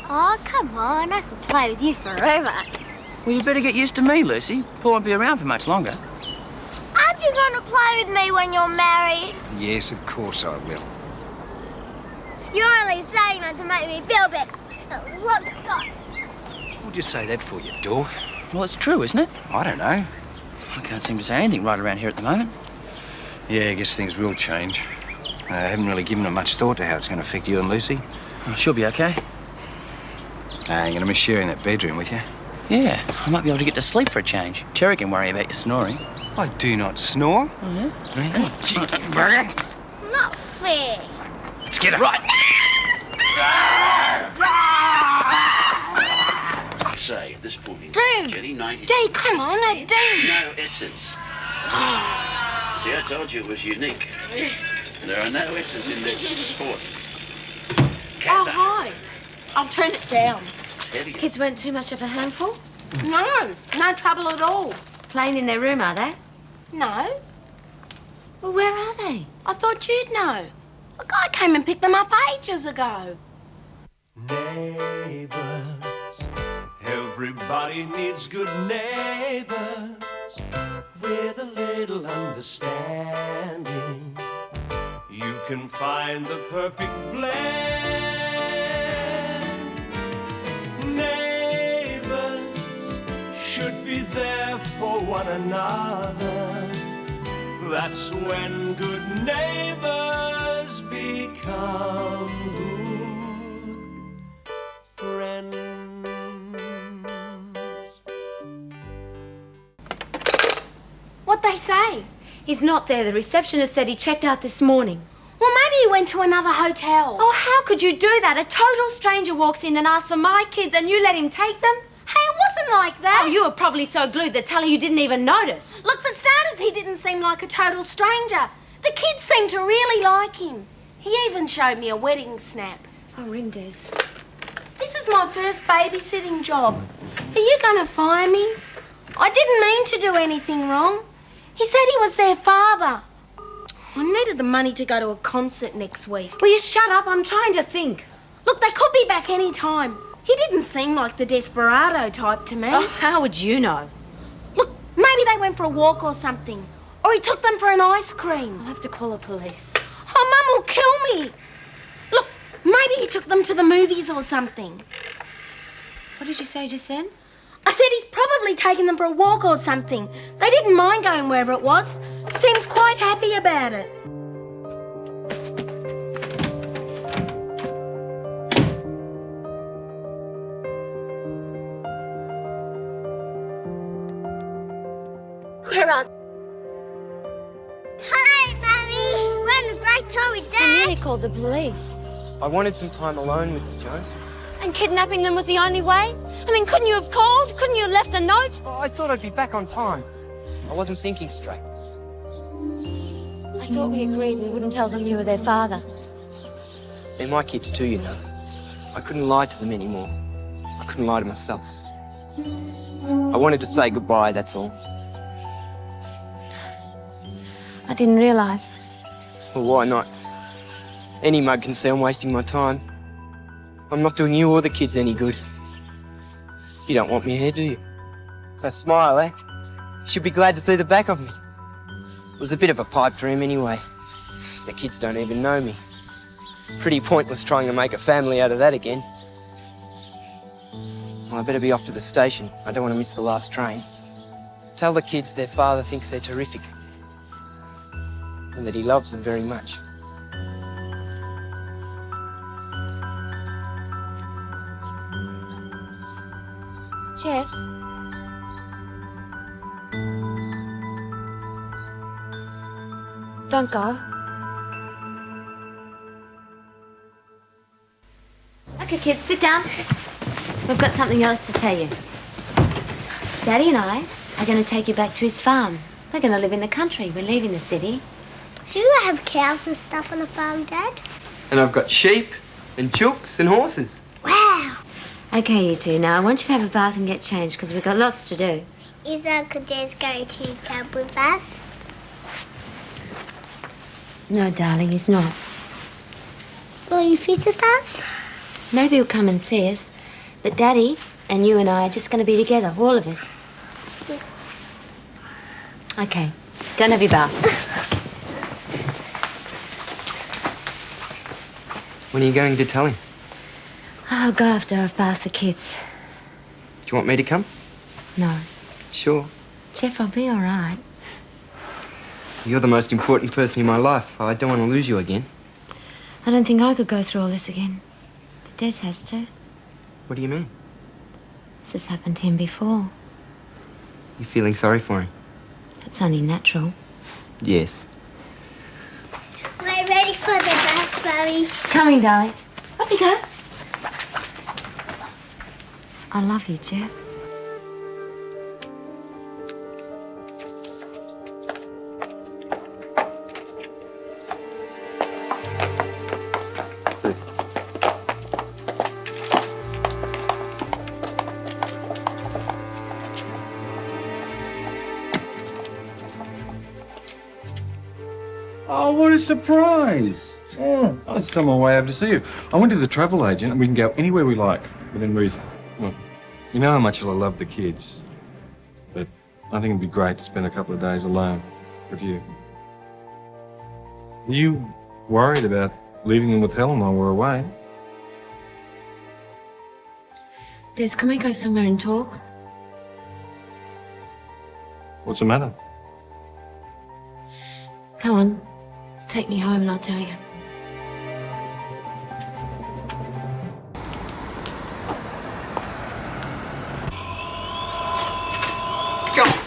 Oh, come on. I could play with you forever.
Well, you better get used to me, Lucy. Paul won't be around for much longer.
Aren't you going to play with me when you're married?
Yes, of course I will.
You're only saying that to make me feel better. Now, look, Scott.
We'll just say that for you, dork.
Well, it's true, isn't it?
I don't know.
I can't seem to say anything right around here at the moment.
Yeah, I guess things will change. I haven't really given it much thought to how it's going to affect you and Lucy.
Oh, she'll be okay.
You're going to miss sharing that bedroom with you.
Yeah, I might be able to get to sleep for a change. Terry can worry about your snoring.
I do not snore.
Oh, yeah?
It's not fair.
Let's get her.
Right.
I say, this pudding.
Dude!
Jenny, 90.
Dee, come on, Dee!
No S's. See, I told you it was unique. There are no S's in this sport.
Oh, hi. I'll turn it down.
It's heavy.
Kids weren't too much of a handful?
No trouble at all.
Playing in their room, are they?
No.
Well, where are they?
I thought you'd know. A guy came and picked them up ages ago.
Neighbours, everybody needs good neighbours with a little understanding. You can find the perfect blend. Neighbours should be there for one another. That's when good neighbours become good friends.
What'd they say?
He's not there. The receptionist said he checked out this morning.
Well, maybe he went to another hotel.
Oh, how could you do that? A total stranger walks in and asks for my kids and you let him take them?
Hey, it wasn't like that.
Oh, you were probably so glued that Tully you didn't even notice.
Look, for starters, he didn't seem like a total stranger. The kids seemed to really like him. He even showed me a wedding snap.
I'll ring Des.
This is my first babysitting job. Are you going to fire me? I didn't mean to do anything wrong. He said he was their father. I needed the money to go to a concert next week.
Will you shut up? I'm trying to think.
Look, they could be back any time. He didn't seem like the desperado type to me.
Oh, how would you know?
Look, maybe they went for a walk or something. Or he took them for an ice cream.
I'll have to call the police.
Oh, Mum will kill me. Look, maybe he took them to the movies or something.
What did you say just then?
I said he's probably taken them for a walk or something. They didn't mind going wherever it was. Seemed quite happy about it. Where are...
Hello, Mummy. We're having a great time with Dad.
I nearly called the police.
I wanted some time alone with you, Joe.
And kidnapping them was the only way? I mean, couldn't you have called? Couldn't you have left a note?
Oh, I thought I'd be back on time. I wasn't thinking straight.
I thought we agreed we wouldn't tell them you were their father.
They're my kids too, you know. I couldn't lie to them anymore. I couldn't lie to myself. I wanted to say goodbye, that's all.
I didn't realise.
Well, why not? Any mug can see I'm wasting my time. I'm not doing you or the kids any good. You don't want me here, do you? So smile, eh? You should be glad to see the back of me. It was a bit of a pipe dream anyway. The kids don't even know me. Pretty pointless trying to make a family out of that again. Well, I better be off to the station. I don't want to miss the last train. Tell the kids their father thinks they're terrific. And that he loves them very much.
Jeff? Don't go. Okay, kids, sit down. We've got something else to tell you. Daddy and I are going to take you back to his farm. We're going to live in the country. We're leaving the city.
Do you have cows and stuff on the farm, Dad?
And I've got sheep and chooks and horses.
Wow.
Okay, you two. Now, I want you to have a bath and get changed because we've got lots to do.
Is Uncle Des going to come with us?
No, darling, he's not.
Will you visit us?
Maybe he'll come and see us. But Daddy and you and I are just going to be together, all of us. Okay, go and have your bath.
When are you going to tell him?
I'll go after I've bathed the kids.
Do you want me to come?
No.
Sure.
Jeff, I'll be all right.
You're the most important person in my life. I don't want to lose you again.
I don't think I could go through all this again. But Des has to.
What do you mean?
This has happened to him before.
You feeling sorry for him?
That's only natural.
Yes.
We're ready for the bath, Mummy.
Coming, darling. Off you go. I love you, Jeff.
Oh, what a surprise! Oh, I was on my way over to see you. I went to the travel agent and we can go anywhere we like, within reason. Look, you know how much I love the kids, but I think it'd be great to spend a couple of days alone with you. Are you worried about leaving them with Helen while we're away?
Des, can we go somewhere and talk?
What's the matter?
Come on. Take me home and I'll tell you.
God,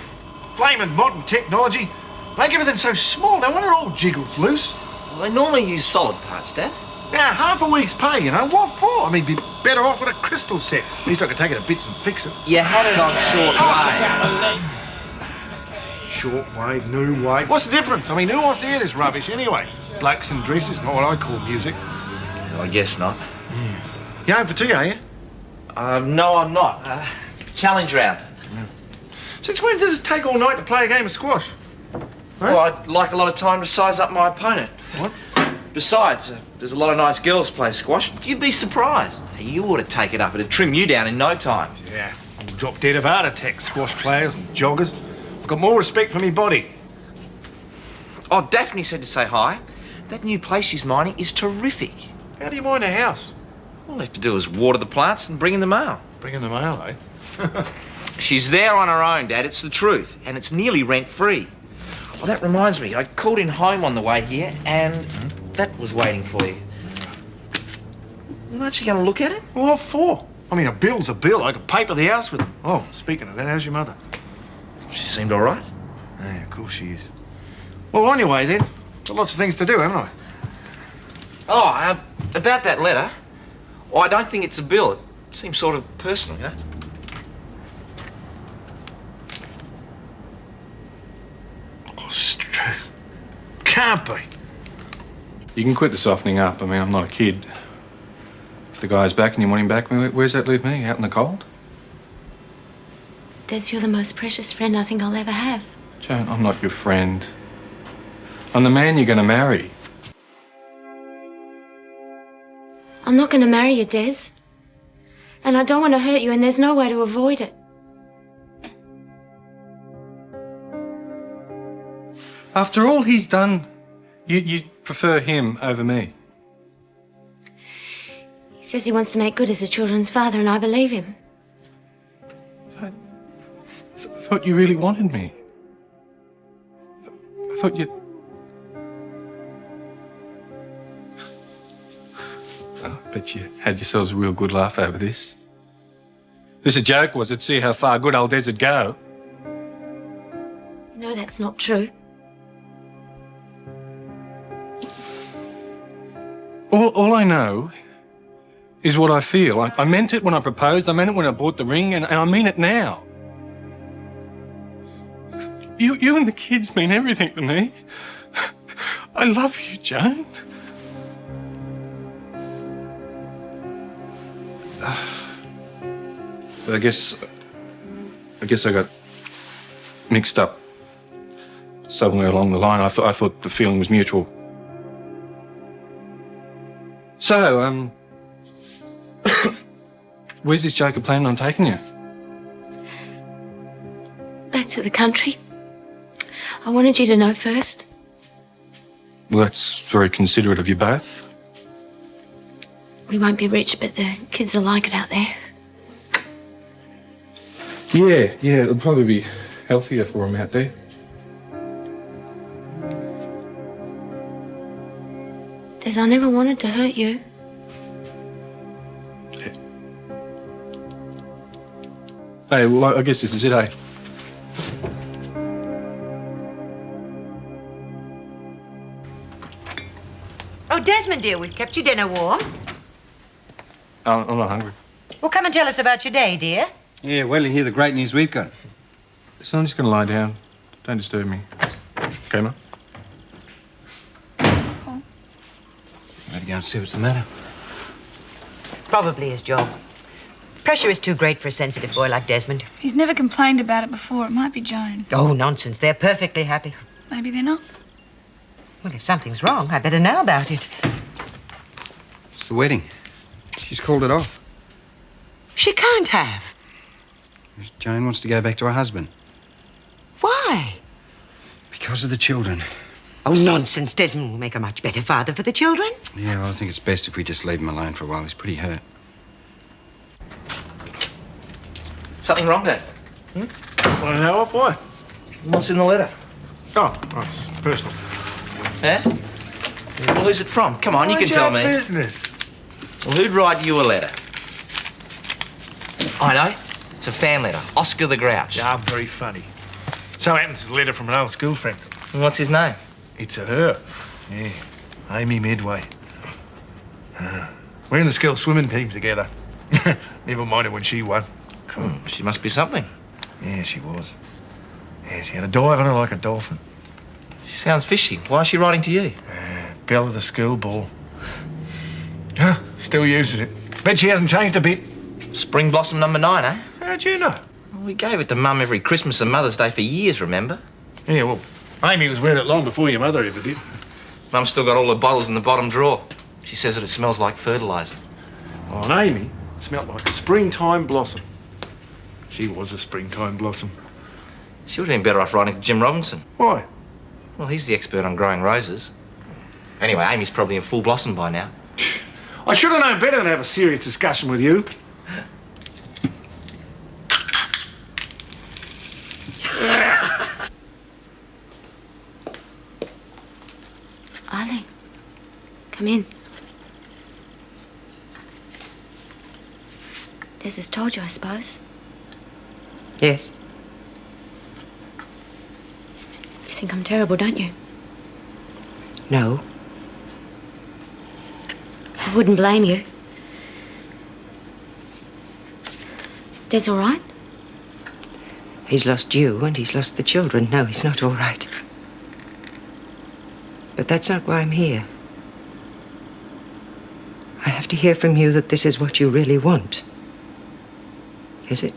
flaming modern technology. Make everything so small. No wonder it all jiggles loose.
Well, they normally use solid parts, Dad.
Yeah, half a week's pay, you know. What for? I mean, be better off with a crystal set. At least I could take it to bits and fix it.
You had it on short wave.
Short wave, new wave. What's the difference? I mean, who wants to hear this rubbish anyway? Blokes and dresses, not what I call music.
I guess not.
You home for tea, are you?
No, I'm not. Challenge round.
Since when does it take all night to play a game of squash?
Well, I'd like a lot of time to size up my opponent.
What?
Besides, there's a lot of nice girls play squash. You'd be surprised. You ought to take it up. It'd trim you down in no time.
Yeah, I'll drop dead of heart attack, squash players and joggers. I've got more respect for me body.
Oh, Daphne said to say hi. That new place she's mining is terrific.
How do you mine a house?
All I have to do is water the plants and bring in the mail.
Bring in the mail, eh?
She's there on her own, Dad. It's the truth. And it's nearly rent-free. Well, that reminds me. I called in home on the way here and that was waiting for you. Well, aren't you going to look at it?
What for? I mean, a bill's a bill. I could paper the house with it. Oh, speaking of that, how's your mother?
She seemed all right.
Yeah, of course she is. Well, on your way then. Got lots of things to do, haven't I?
Oh, about that letter. Well, I don't think it's a bill. It seems sort of personal, you know?
Oh, it's true. Can't be.
You can quit the softening up. I mean, I'm not a kid. If the guy's back and you want him back, where's that leave me? Out in the cold?
Des, you're the most precious friend I think I'll ever have.
Joan, I'm not your friend. I'm the man you're going to marry.
I'm not going to marry you, Des. And I don't want to hurt you, and there's no way to avoid it.
After all he's done, you prefer him over me?
He says he wants to make good as a children's father, and I believe him.
I thought you really wanted me. I thought you... Oh, I bet you had yourselves a real good laugh over this. This a joke, was it? See how far good old Des would go.
No, that's not true.
All I know is what I feel. I meant it when I proposed, I meant it when I bought the ring, and I mean it now. You and the kids mean everything to me. I love you, Joan. I guess I got mixed up somewhere along the line. I thought the feeling was mutual. So, where's this joker planning on taking you?
Back to the country. I wanted you to know first.
Well, that's very considerate of you both.
We won't be rich, but the kids will like it out there.
Yeah, it'll probably be healthier for them out there.
Des, I never wanted to hurt you.
Hey, well, I guess this is it, eh?
Oh, Desmond, dear, we've kept your dinner warm.
I'm not hungry.
Well, come and tell us about your day, dear.
Yeah, well, you hear the great news we've got.
So I'm just going to lie down. Don't disturb me. Okay, Ma?
Better go and see what's the matter.
Probably his job. Pressure is too great for a sensitive boy like Desmond.
He's never complained about it before. It might be Joan.
Oh, nonsense. They're perfectly happy.
Maybe they're not.
Well, if something's wrong, I better know about it.
It's the wedding. She's called it off.
She can't have.
Joan wants to go back to her husband.
Why?
Because of the children.
Oh, nonsense. Desmond will make a much better father for the children.
Yeah, well, I think it's best if we just leave him alone for a while. He's pretty hurt.
Something wrong, Dad?
Want to know off? Why?
What's in the letter?
Oh, it's personal.
Yeah? Well, who's it from? Come on, you can tell me.
Business.
Well, who'd write you a letter? I know. It's a fan letter. Oscar the Grouch.
Yeah, I'm very funny. So happens it's a letter from an old school friend.
And what's his name?
It's a her. Yeah, Amy Midway. We're in the school swimming team together. Never minded when she won.
She must be something.
Yeah, she was. Yeah, she had a dive on her like a dolphin.
She sounds fishy. Why is she writing to you?
Belle of the school ball. Still uses it. Bet she hasn't changed a bit.
Spring Blossom number 9, eh?
How'd you know?
Well, we gave it to Mum every Christmas and Mother's Day for years, remember?
Yeah, well, Amy was wearing it long before your mother ever did.
Mum's still got all her bottles in the bottom drawer. She says that it smells like fertiliser.
Oh, and Amy smelled like a springtime blossom. She was a springtime blossom.
She would have been better off writing to Jim Robinson.
Why?
Well, he's the expert on growing roses. Anyway, Amy's probably in full blossom by now.
I should have known better than have a serious discussion with you.
Eileen, come in. Des has told you, I suppose.
Yes.
You think I'm terrible, don't you?
No.
I wouldn't blame you. Is Des all right?
He's lost you and he's lost the children. No, he's not all right. But that's not why I'm here. I have to hear from you that this is what you really want. Is it?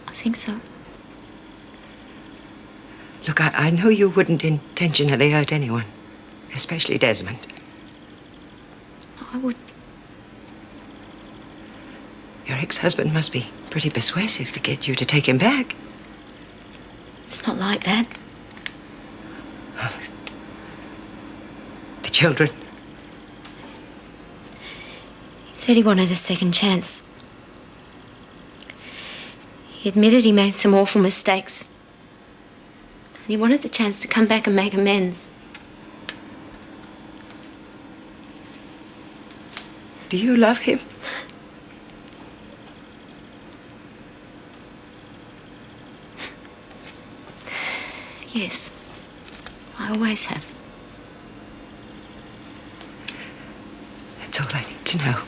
I think so.
Look, I know you wouldn't intentionally hurt anyone, especially Desmond.
I would.
Your ex-husband must be pretty persuasive to get you to take him back.
It's not like that.
The children.
He said he wanted a second chance. He admitted he made some awful mistakes. And he wanted the chance to come back and make amends.
Do you love him?
Yes. I always have.
That's all I need to know.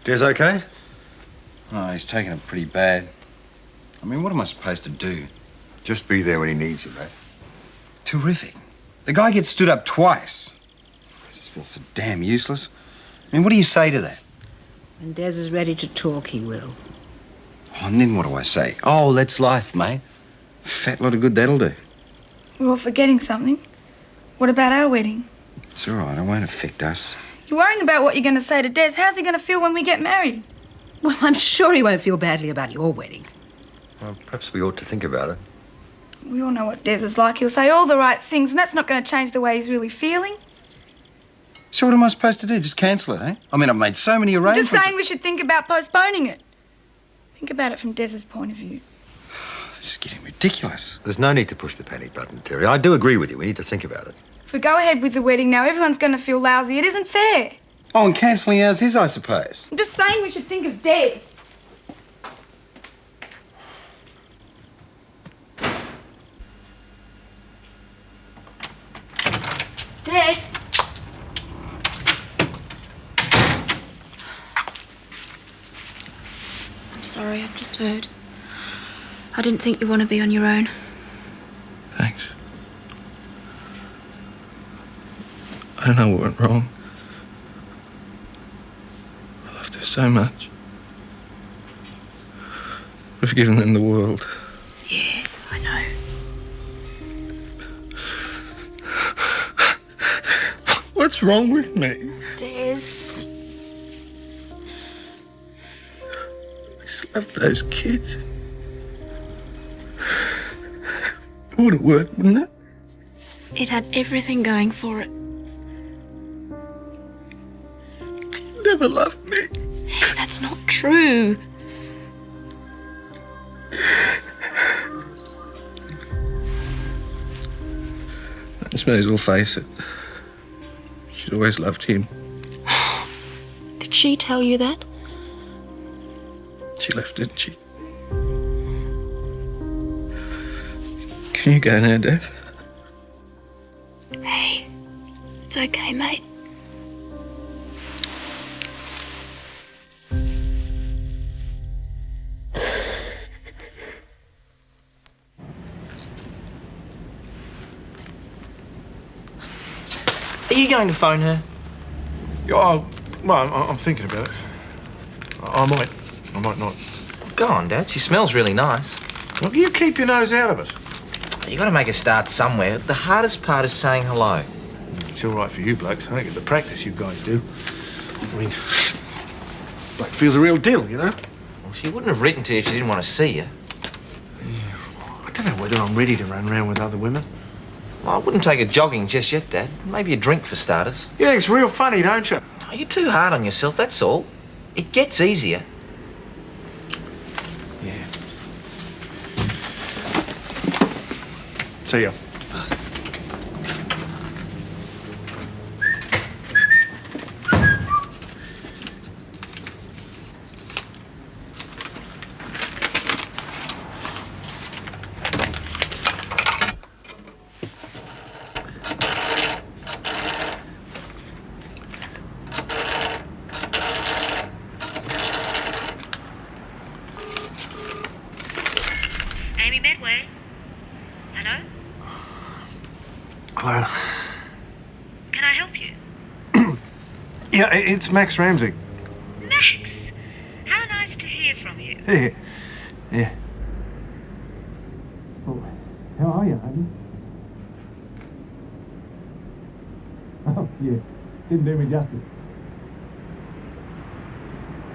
Des okay?
Oh, he's taking it pretty bad. I mean, what am I supposed to do?
Just be there when he needs you, mate.
Terrific. The guy gets stood up twice. I just feel so damn useless. I mean, what do you say to that?
When Des is ready to talk, he will.
Oh, and then what do I say? Oh, that's life, mate. Fat lot of good that'll do.
We're all forgetting something. What about our wedding?
It's all right, it won't affect us.
You're worrying about what you're going to say to Des. How's he going to feel when we get married?
Well, I'm sure he won't feel badly about your wedding.
Well, perhaps we ought to think about it.
We all know what Des is like. He'll say all the right things, and that's not going to change the way he's really feeling.
So what am I supposed to do? Just cancel it, eh? I mean, I've made so many
I'm
arrangements.
just saying we should think about postponing it. Think about it from Des's point of view.
This is getting ridiculous.
There's no need to push the panic button, Terry. I do agree with you. We need to think about it.
If we go ahead with the wedding now, everyone's going to feel lousy. It isn't fair.
Oh, and cancelling ours is, I suppose.
I'm just saying we should think of Des.
Des! I'm sorry, I've just heard. I didn't think you want to be on your own.
Thanks. I don't know what went wrong. I loved her so much. I've given them the world.
Yeah, I know.
What's wrong with me?
Des.
I just love those kids. It would have worked, wouldn't it?
It had everything going for it.
You never loved me.
Hey, that's not true.
I suppose we'll face it. She'd always loved him.
Did she tell you that?
She left, didn't she? Can you go now, Dad?
Hey, it's okay, mate.
Are you going to phone her?
Yeah, well, I'm thinking about it. I might not.
Go on, Dad. She smells really nice.
Well, you keep your nose out of it.
You got to make a start somewhere. The hardest part is saying hello.
It's all right for you blokes. I don't get the practice you guys do. I mean, bloke feels a real deal, you know?
Well, she wouldn't have written to you if she didn't want to see you.
I don't know whether I'm ready to run around with other women.
Well, I wouldn't take her jogging just yet, Dad. Maybe a drink for starters.
Yeah, it's real funny, don't you?
Oh, you're too hard on yourself, that's all. It gets easier.
Yeah. See ya. Hello.
Can I help you?
Yeah, it's Max Ramsay.
Max! How nice to hear from you.
Yeah. Yeah. Oh, how are you, Haddy? Oh, yeah. Didn't do me justice.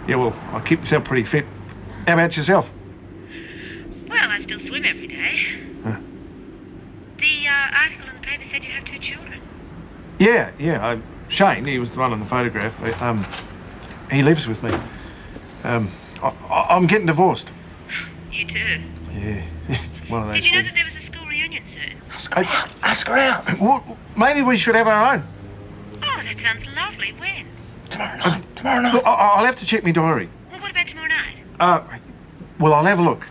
Yeah, well, I keep myself pretty fit. How about yourself?
Well, I still swim every day.
Huh.
The article in the paper said you have 2 children.
Yeah. Shane, he was the one on the photograph. He lives with me. I'm getting divorced.
You too.
Yeah, one of those
Did you know
things.
that there was a school reunion soon?
Ask her out. Well, maybe we should have our own.
Oh, that sounds lovely. When?
Tomorrow night. Look, I'll have to check my diary.
Well, what about tomorrow night?
Well, I'll have a look.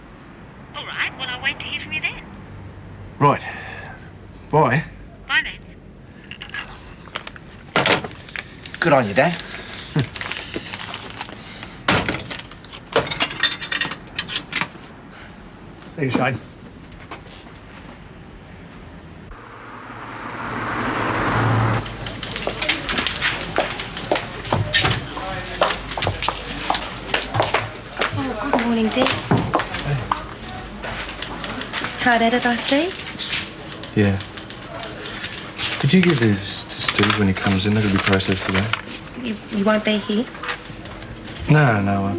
Right. Bye.
Bye, Nance.
Good on you, Dad.
There you, Shane.
Oh, good morning, Dix. Hard at it, I see.
Yeah. Could you give this to Steve when he comes in? It'll be processed today.
You won't be here?
No.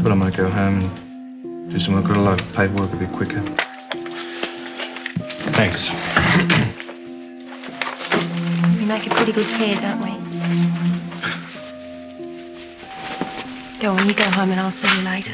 But I might go home and do some work. Got a lot of paperwork a bit quicker. Thanks.
We make a pretty good pair, don't we? Go on, you go home and I'll see you later.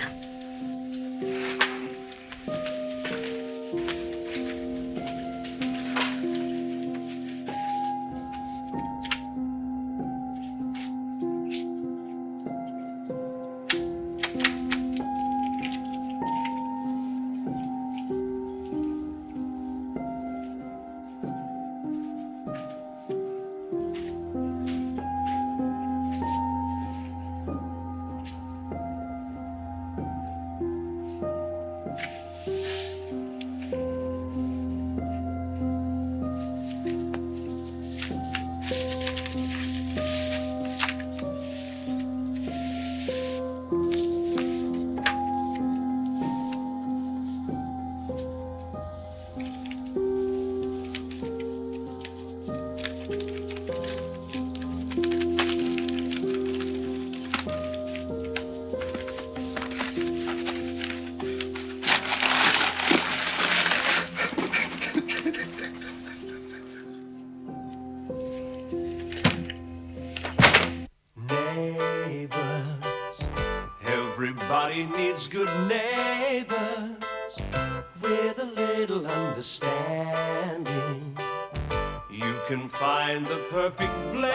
Everybody needs good neighbors with a little understanding. You can find the perfect blend.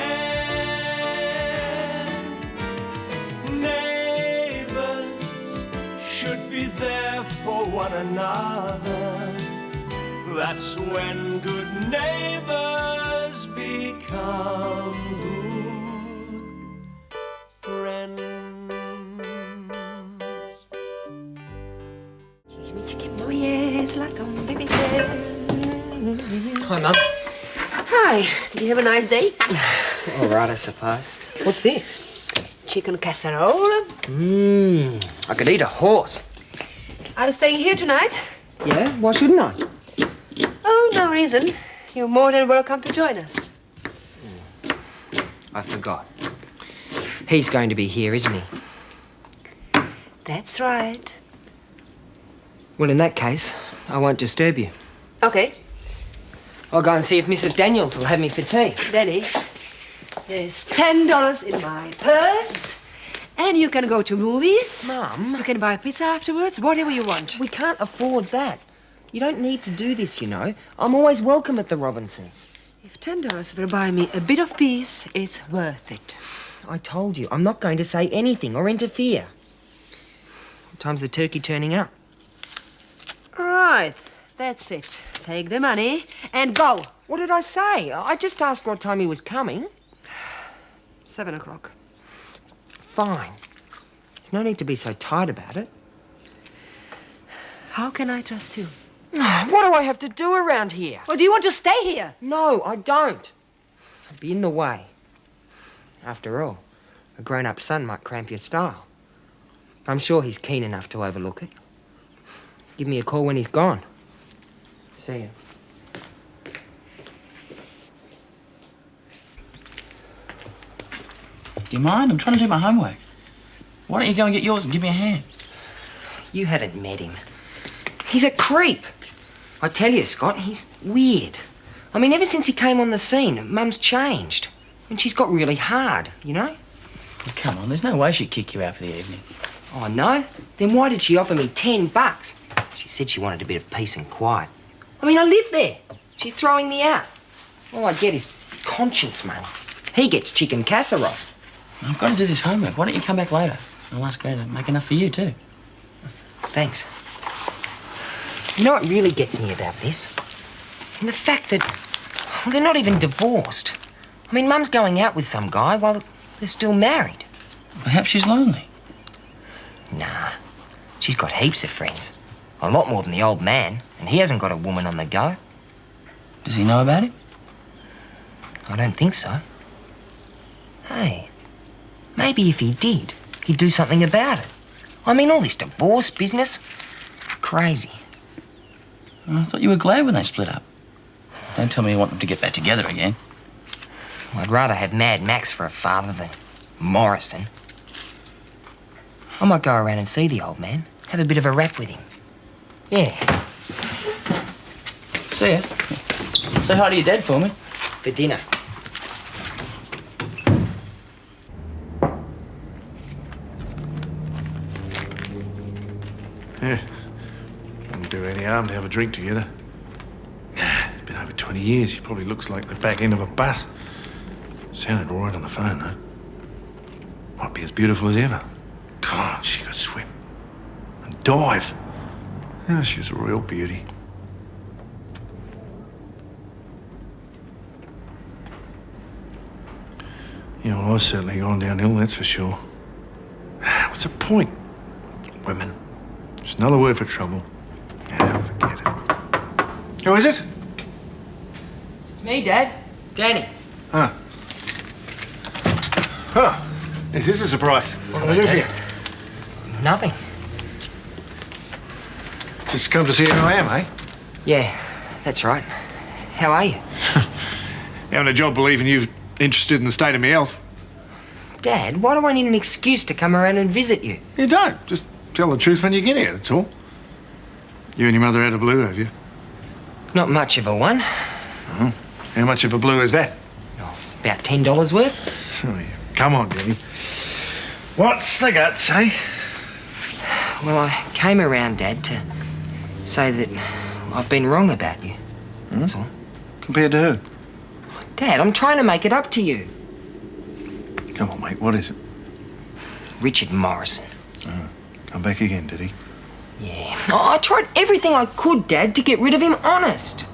Neighbors should be there for one another. That's when good neighbors become good friends.
Oh, yes, like on baby girl.
Hi, Mum.
Hi, did you have a nice day?
All right, I suppose. What's this?
Chicken casserole.
I could eat a horse.
Are you staying here tonight?
Yeah, why shouldn't I?
Oh, no reason. You're more than welcome to join us.
I forgot. He's going to be here, isn't he?
That's right.
Well, in that case, I won't disturb you.
Okay.
I'll go and see if Mrs. Daniels will have me for tea.
Danny, there's $10 in my purse. And you can go to movies.
Mum.
You can buy pizza afterwards, whatever you want.
We can't afford that. You don't need to do this, you know. I'm always welcome at the Robinsons.
If $10 will buy me a bit of peace, it's worth it.
I told you, I'm not going to say anything or interfere. What time's the turkey turning up?
Right, that's it. Take the money and go.
What did I say? I just asked what time he was coming.
7 o'clock.
Fine. There's no need to be so tight about it.
How can I trust you?
What do I have to do around here?
Or do you want to stay here?
No, I don't. I'd be in the way. After all, a grown-up son might cramp your style. I'm sure he's keen enough to overlook it. Give me a call when he's gone. See you.
Do you mind? I'm trying to do my homework. Why don't you go and get yours and give me a hand?
You haven't met him. He's a creep. I tell you, Scott, he's weird. I mean, ever since he came on the scene, Mum's changed. And she's got really hard, you know?
Oh, come on, there's no way she'd kick you out for the evening.
Oh, no? Then why did she offer me $10? She said she wanted a bit of peace and quiet. I mean, I live there. She's throwing me out. All I get is conscience money. He gets chicken casserole.
I've got to do this homework. Why don't you come back later? I'll ask Greta to make enough for you, too.
Thanks. You know what really gets me about this?
And the fact that they're not even divorced. I mean, Mum's going out with some guy while they're still married.
Perhaps she's lonely.
Nah. She's got heaps of friends. A lot more than the old man. And he hasn't got a woman on the go.
Does he know about it?
I don't think so. Hey, maybe if he did, he'd do something about it. I mean, all this divorce business, crazy.
I thought you were glad when they split up. Don't tell me you want them to get back together again.
Well, I'd rather have Mad Max for a father than Morrison. I might go around and see the old man, have a bit of a rap with him. Yeah.
See ya. Say hi to your dad for me.
For dinner.
Yeah. Wouldn't do any harm to have a drink together. It's been over 20 years. He probably looks like the back end of a bus. Sounded all right on the phone, though. Might be as beautiful as ever. God, she could swim. And dive. Oh, she was a real beauty. You know, I was certainly going downhill, that's for sure. What's the point? Women. Just another word for trouble. Yeah, forget it. Who is it?
It's me, Dad. Danny.
Ah. Oh, this is a surprise. What can I do for you?
Nothing.
Just come to see how I am, eh?
Yeah, that's right. How are you?
Having a job believing you're interested in the state of my health.
Dad, why do I need an excuse to come around and visit you?
You don't. Just tell the truth when you get here, that's all. You and your mother had a blue, have you?
Not much of a one.
Oh. How much of a blue is that?
Oh, about $10 worth.
Oh, yeah. Come on, Danny. What's the guts, eh?
Well, I came around, Dad, to say that I've been wrong about you. That's all.
Compared to who?
Dad, I'm trying to make it up to you.
Come on, mate, what is it?
Richard Morrison.
Oh, come back again, did he?
Yeah. Oh, I tried everything I could, Dad, to get rid of him, honest.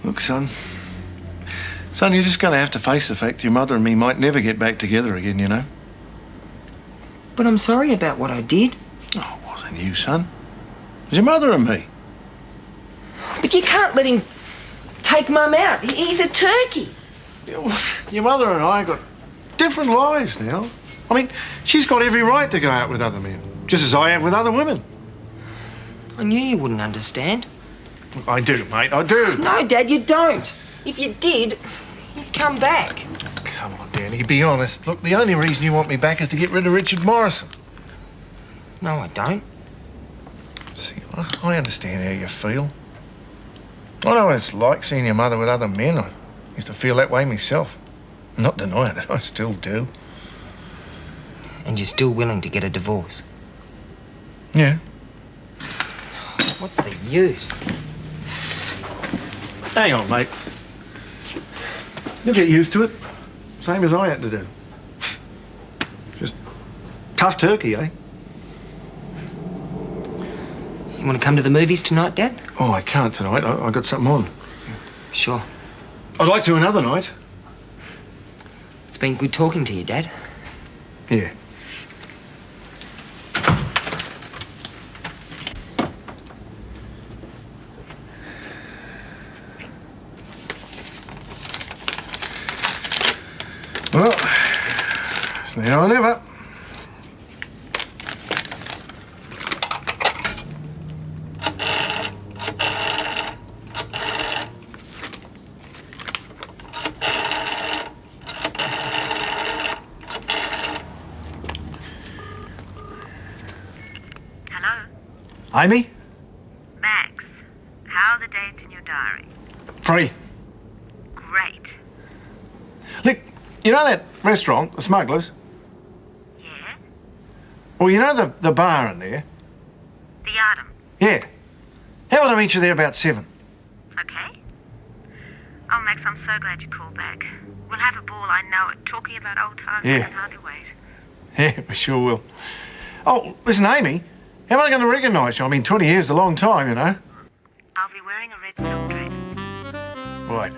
Look, son. Son, you're just going to have to face the fact your mother and me might never get back together again, you know?
But I'm sorry about what I did.
Oh, it wasn't you, son. It was your mother and me.
But you can't let him take Mum out. He's a turkey.
Your mother and I got different lives now. I mean, she's got every right to go out with other men, just as I have with other women.
I knew you wouldn't understand.
I do, mate, I do.
No, Dad, you don't. If you did, you'd come back.
Come on, Danny, be honest. Look, the only reason you want me back is to get rid of Richard Morrison.
No, I don't.
See, I understand how you feel. I know what it's like seeing your mother with other men. I used to feel that way myself. I'm not denying it, I still do.
And you're still willing to get a divorce?
Yeah.
What's the use?
Hang on, mate. You'll get used to it. Same as I had to do. Just tough turkey, eh?
You want to come to the movies tonight, Dad?
Oh, I can't tonight. I got something on.
Sure.
I'd like to another night.
It's been good talking to you, Dad.
Yeah. Well, it's now or never. Amy?
Max, how are the dates in your diary?
Free.
Great.
Look, you know that restaurant, the Smugglers?
Yeah?
Well, you know the bar in there?
The Artem.
Yeah. How about I meet you there about 7?
Okay. Oh, Max, I'm so glad you called back. We'll have a ball, I know it. Talking about old times,
Yeah.
I can hardly wait.
Yeah, we sure will. Oh, listen, Amy, how am I going to recognise you? I mean, 20 years is a long time, you know.
I'll be wearing a red silk dress.
Right.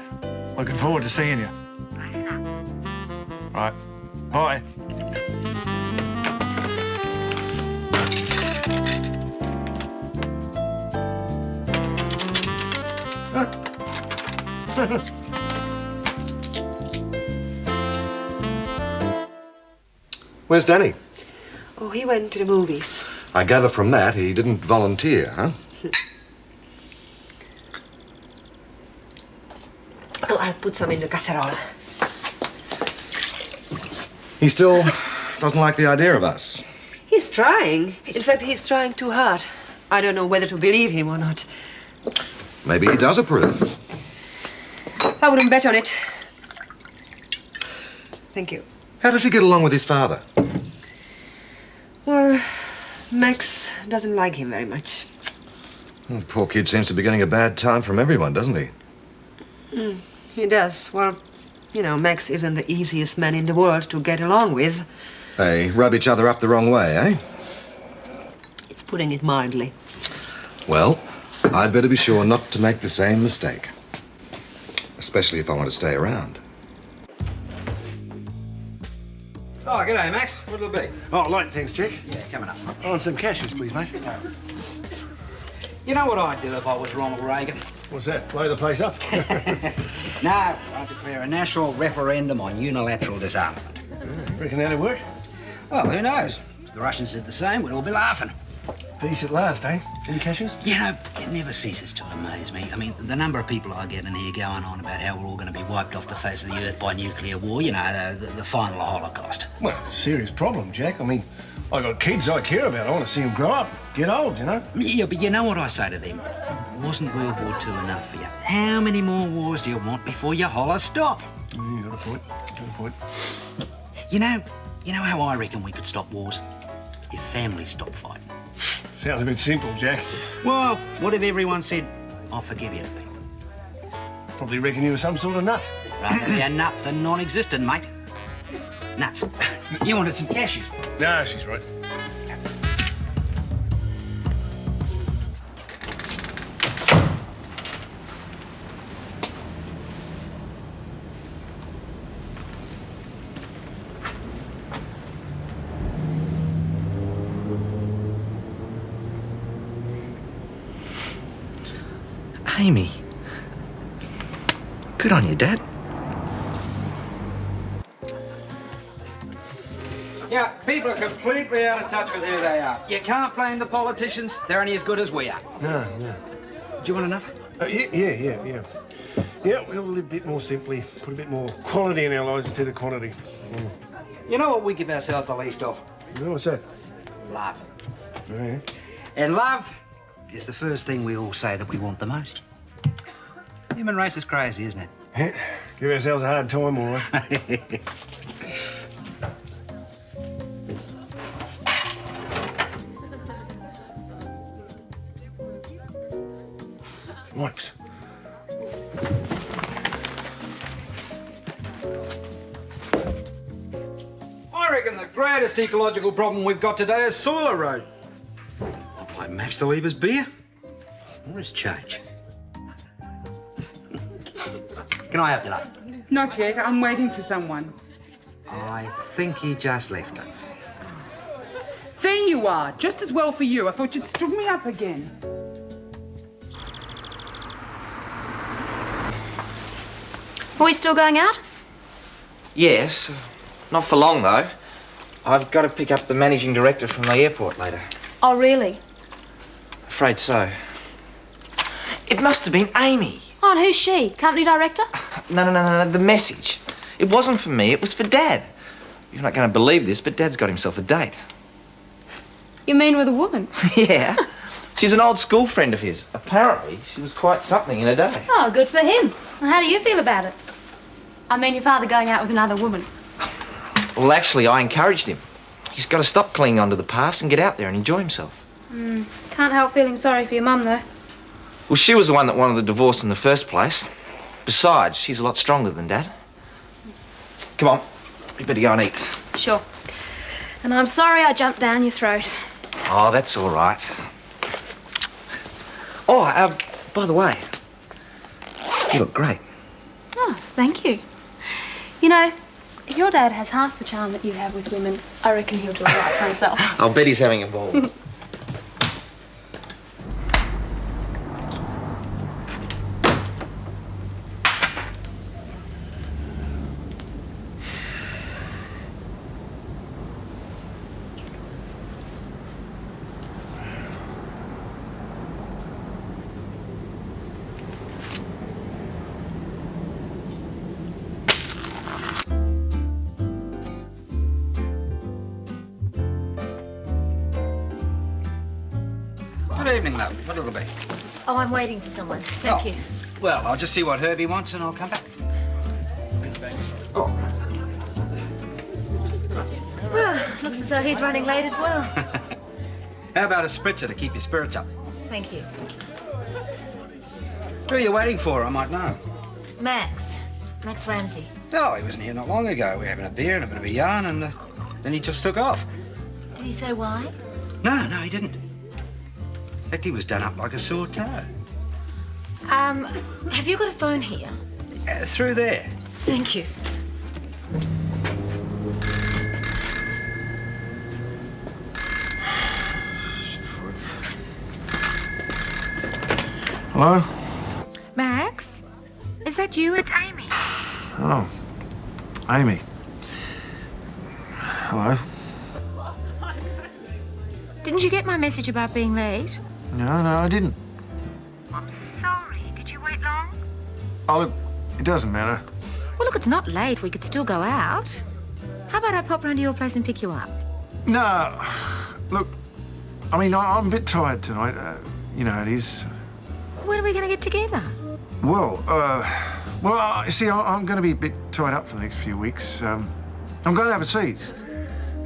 Looking forward to seeing you. Right. Bye.
Where's Danny?
Oh, he went to the movies.
I gather from that he didn't volunteer, huh?
Oh, I'll put some in the casserole.
He still doesn't like the idea of us.
He's trying. In fact, he's trying too hard. I don't know whether to believe him or not.
Maybe he does approve.
I wouldn't bet on it. Thank you.
How does he get along with his father?
Well, Max doesn't like him very much.
Well, the poor kid seems to be getting a bad time from everyone, doesn't he?
He does. Well, you know, Max isn't the easiest man in the world to get along with.
They rub each other up the wrong way, eh?
It's putting it mildly.
Well, I'd better be sure not to make the same mistake. Especially if I want to stay around.
Oh, g'day, Max. What'll it be?
Oh, light, thanks, Jack.
Yeah, coming up.
Oh, and some cashews, please, mate.
You know what I'd do if I was Ronald Reagan?
What's that? Blow the place up?
No, I'd declare a national referendum on unilateral disarmament.
Reckon that'll work?
Well, who knows? If the Russians did the same, we'd all be laughing.
Peace at last, eh? Any cashews?
You know, it never ceases to amaze me. I mean, the number of people I get in here going on about how we're all going to be wiped off the face of the earth by nuclear war, you know, the final Holocaust.
Well, serious problem, Jack. I mean, I got kids I care about. I want to see them grow up, get old, you know?
Yeah, but you know what I say to them? Wasn't World War II enough for you? How many more wars do you want before your holler stop?
You got a point. Got a point.
You know how I reckon we could stop wars? If families stop fighting.
Sounds a bit simple, Jack.
Well, what if everyone said, I'll forgive you to people?
Probably reckon you were some sort of nut.
Rather be a nut than non-existent, mate. Nuts. You wanted some cashews.
No, she's right.
Amy. Good on you, Dad.
Yeah, people are completely out of touch with who they are. You can't blame the politicians. They're only as good as we are.
No.
Do you want another?
Yeah. Yeah, we'll live a bit more simply, put a bit more quality in our lives instead of quantity.
You know what we give ourselves the least of?
What's that?
Love.
Yeah.
And love is the first thing we all say that we want the most. Human race is crazy, isn't it?
Yeah. Give ourselves a hard time, all right. Wipes.
I reckon the greatest ecological problem we've got today is soil erosion. I'd like Max to leave his beer or his change. Can I help you, love?
Not yet. I'm waiting for someone.
I think he just left it.
There you are. Just as well for you. I thought you'd stood me up again.
Are we still going out?
Yes. Not for long, though. I've got to pick up the managing director from the airport later.
Oh, really?
Afraid so. It must have been Amy.
Oh, and who's she? Company director?
No. The message. It wasn't for me. It was for Dad. You're not going to believe this, but Dad's got himself a date.
You mean with a woman?
Yeah. She's an old school friend of his. Apparently, she was quite something in her day.
Oh, good for him. Well, how do you feel about it? I mean, your father going out with another woman.
Well, actually, I encouraged him. He's got to stop clinging on to the past and get out there and enjoy himself.
Can't help feeling sorry for your mum, though.
Well, she was the one that wanted the divorce in the first place. Besides, she's a lot stronger than Dad. Come on, we better go and eat.
Sure. And I'm sorry I jumped down your throat.
Oh, that's all right. Oh, By the way, you look great.
Oh, thank you. You know, if your dad has half the charm that you have with women, I reckon he'll do all right for himself.
I'll bet he's having a ball.
Good evening, love. What'll it be?
Oh, I'm waiting for someone. Thank you.
Well, I'll just see what Herbie wants and I'll come back.
Well, looks as though he's running late as well.
How about a spritzer to keep your spirits up?
Thank you.
Who are you waiting for? I might know.
Max Ramsay.
Oh, he wasn't here not long ago. We were having a beer and a bit of a yarn and then he just took off.
Did he say why?
No, he didn't. In fact, he was done up like a sore toe.
Have you got a phone here?
Through there.
Thank you.
Hello?
Max? Is that you? It's Amy.
Oh, Amy. Hello?
Didn't you get my message about being late?
No, I didn't.
I'm sorry. Did you wait long?
Oh, look, it doesn't matter.
Well, look, it's not late. We could still go out. How about I pop round to your place and pick you up?
No, look, I mean, I'm a bit tired tonight. You know how it is.
When are we going to get together?
Well, you see, I'm going to be a bit tied up for the next few weeks. I'm going overseas.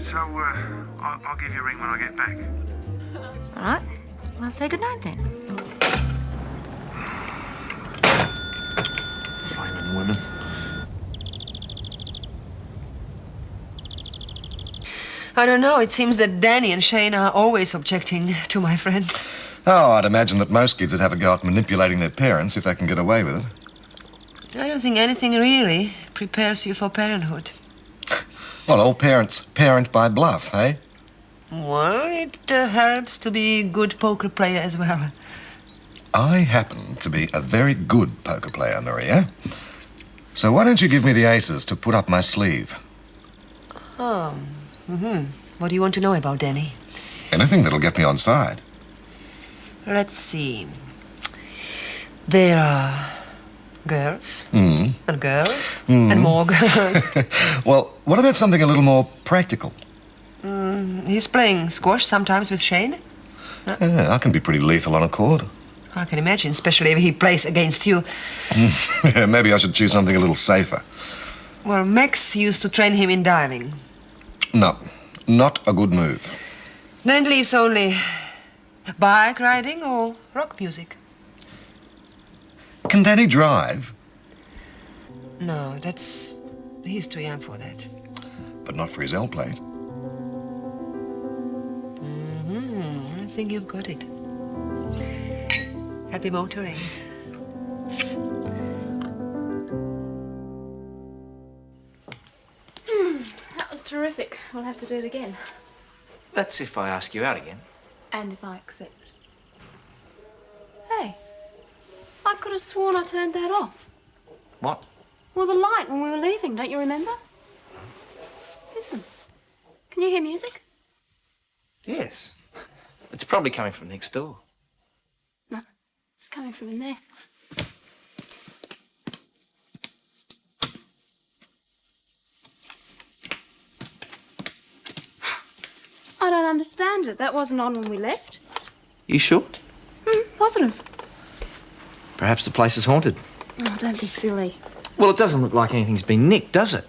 So, I'll give you a ring when I get back.
All right. Well, I'll say goodnight then.
Flaming women.
I don't know. It seems that Danny and Shane are always objecting to my friends.
Oh, I'd imagine that most kids would have a go at manipulating their parents if they can get away with it.
I don't think anything really prepares you for parenthood.
Well, all parents parent by bluff, eh?
Well, it helps to be a good poker player as well.
I happen to be a very good poker player, Maria. So why don't you give me the aces to put up my sleeve?
Oh, What do you want to know about Danny?
Anything that'll get me on side.
Let's see. There are girls and girls and more girls.
Well, what about something a little more practical?
He's playing squash sometimes with Shane.
Yeah, I can be pretty lethal on a court.
I can imagine, especially if he plays against you.
Maybe I should choose something a little safer.
Well, Max used to train him in diving.
No, not a good move.
Then it leaves only bike riding or rock music.
Can Danny drive?
No, he's too young for that.
But not for his L plate.
I think you've got it. Happy motoring.
That was terrific. We'll have to do it again.
That's if I ask you out again.
And if I accept. Hey, I could have sworn I turned that off.
What?
Well, the light when we were leaving, don't you remember? Listen, can you hear music?
Yes. It's probably coming from next door.
No, it's coming from in there. I don't understand it. That wasn't on when we left.
You sure?
Positive.
Perhaps the place is haunted.
Oh, don't be silly.
Well, it doesn't look like anything's been nicked, does it?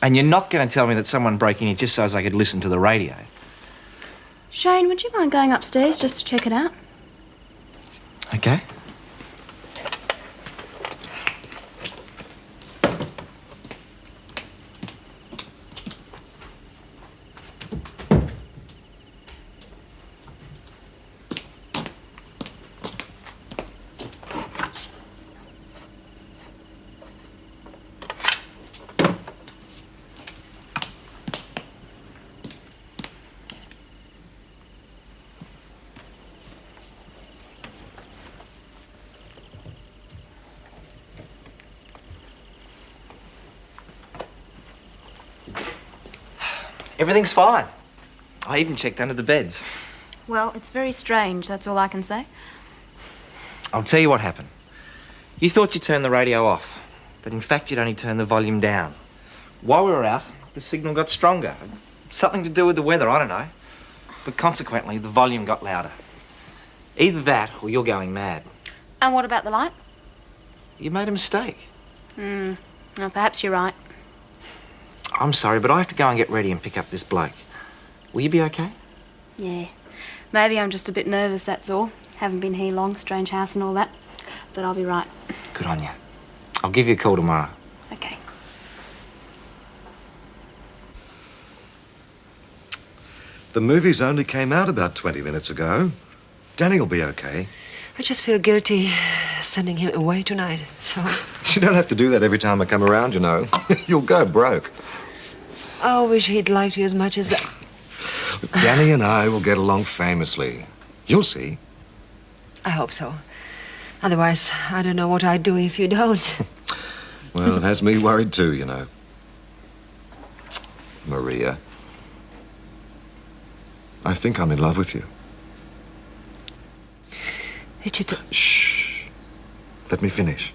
And you're not going to tell me that someone broke in here just so as I could listen to the radio.
Shane, would you mind going upstairs just to check it out?
Okay. Everything's fine. I even checked under the beds.
Well, it's very strange, that's all I can say.
I'll tell you what happened. You thought you turned the radio off, but in fact you'd only turned the volume down. While we were out, the signal got stronger. Something to do with the weather, I don't know. But consequently, the volume got louder. Either that, or you're going mad.
And what about the light?
You made a mistake.
Well, perhaps you're right.
I'm sorry, but I have to go and get ready and pick up this bloke. Will you be okay?
Yeah. Maybe I'm just a bit nervous, that's all. Haven't been here long, strange house and all that. But I'll be right.
Good on you. I'll give you a call tomorrow.
Okay.
The movies only came out about 20 minutes ago. Danny'll be okay.
I just feel guilty sending him away tonight, so...
You don't have to do that every time I come around, you know. You'll go broke.
I wish he'd like you as much as...
Look, Danny and I will get along famously. You'll see.
I hope so. Otherwise, I don't know what I'd do if you don't.
Well, it has me worried too, you know. Maria. I think I'm in love with you. Shh. Let me finish.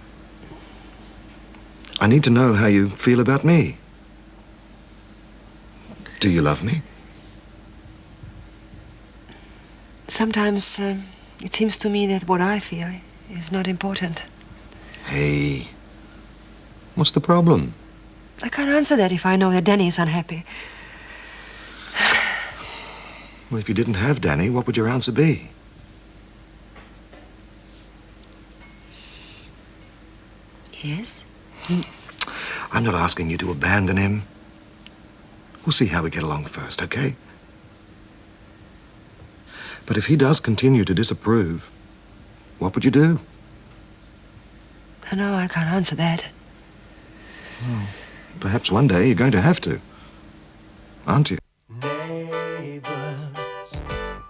I need to know how you feel about me. Do you love me?
Sometimes it seems to me that what I feel is not important.
Hey, what's the problem?
I can't answer that if I know that Danny is unhappy.
Well, if you didn't have Danny, what would your answer be?
Yes?
I'm not asking you to abandon him. We'll see how we get along first, okay? But if he does continue to disapprove, what would you do?
I know I can't answer that.
Well, perhaps one day you're going to have to, aren't you?
Neighbours,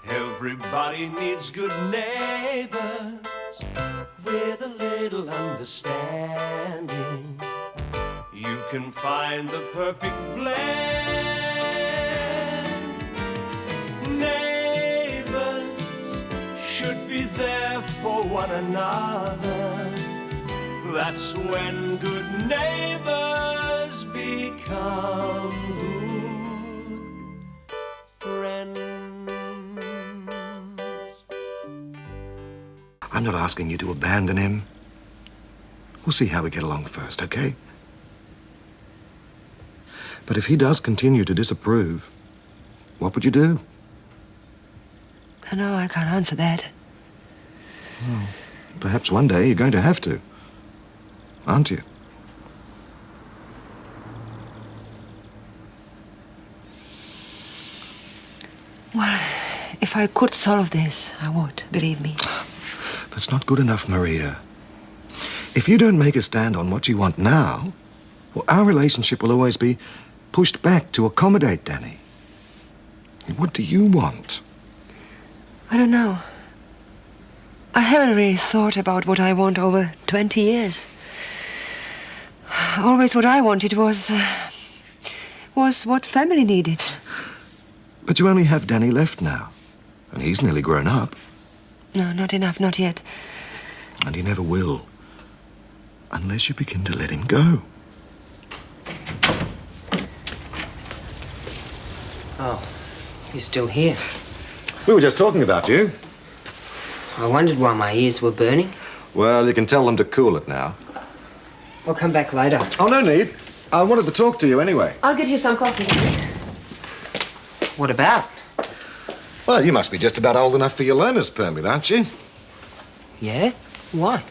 everybody needs good neighbours with a little understanding. You can find the perfect blend. Neighbours should be there for one another. That's when good neighbours become good friends.
I'm not asking you to abandon him. We'll see how we get along first, okay? But if he does continue to disapprove, what would you do?
I know I can't answer that.
Well, perhaps one day you're going to have to, aren't you?
Well, if I could solve this, I would, believe me.
That's not good enough, Maria. If you don't make a stand on what you want now, well, our relationship will always be pushed back to accommodate Danny. What do you want?
I don't know. I haven't really thought about what I want over 20 years. Always what I wanted was what family needed.
But you only have Danny left now, and he's nearly grown up.
No, not enough, not yet.
And he never will, unless you begin to let him go.
Oh, you're still here.
We were just talking about you.
I wondered why my ears were burning.
Well, you can tell them to cool it now.
I'll come back later.
Oh, no need. I wanted to talk to you anyway.
I'll get you some coffee.
What about?
Well, you must be just about old enough for your learner's permit, aren't you?
Yeah? Why?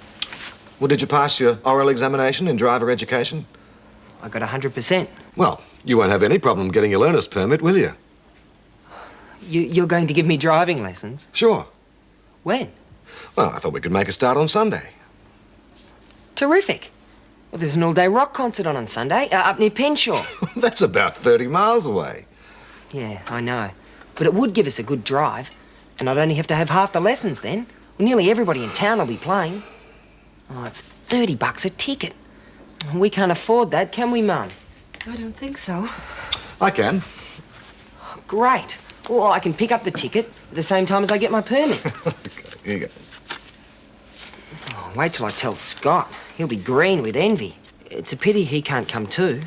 Well, did you pass your oral examination in driver education?
I got 100%.
Well, you won't have any problem getting your learner's permit, will you?
You're going to give me driving lessons?
Sure.
When?
Well, I thought we could make a start on Sunday.
Terrific. Well, there's an all-day rock concert on Sunday, up near Penshaw.
That's about 30 miles away.
Yeah, I know. But it would give us a good drive, and I'd only have to have half the lessons then. Well, nearly everybody in town will be playing. Oh, it's $30 a ticket. We can't afford that, can we, Mum?
I don't think so.
I can.
Great. Well, I can pick up the ticket at the same time as I get my permit.
Okay, here you go.
Oh, wait till I tell Scott. He'll be green with envy. It's a pity he can't come too.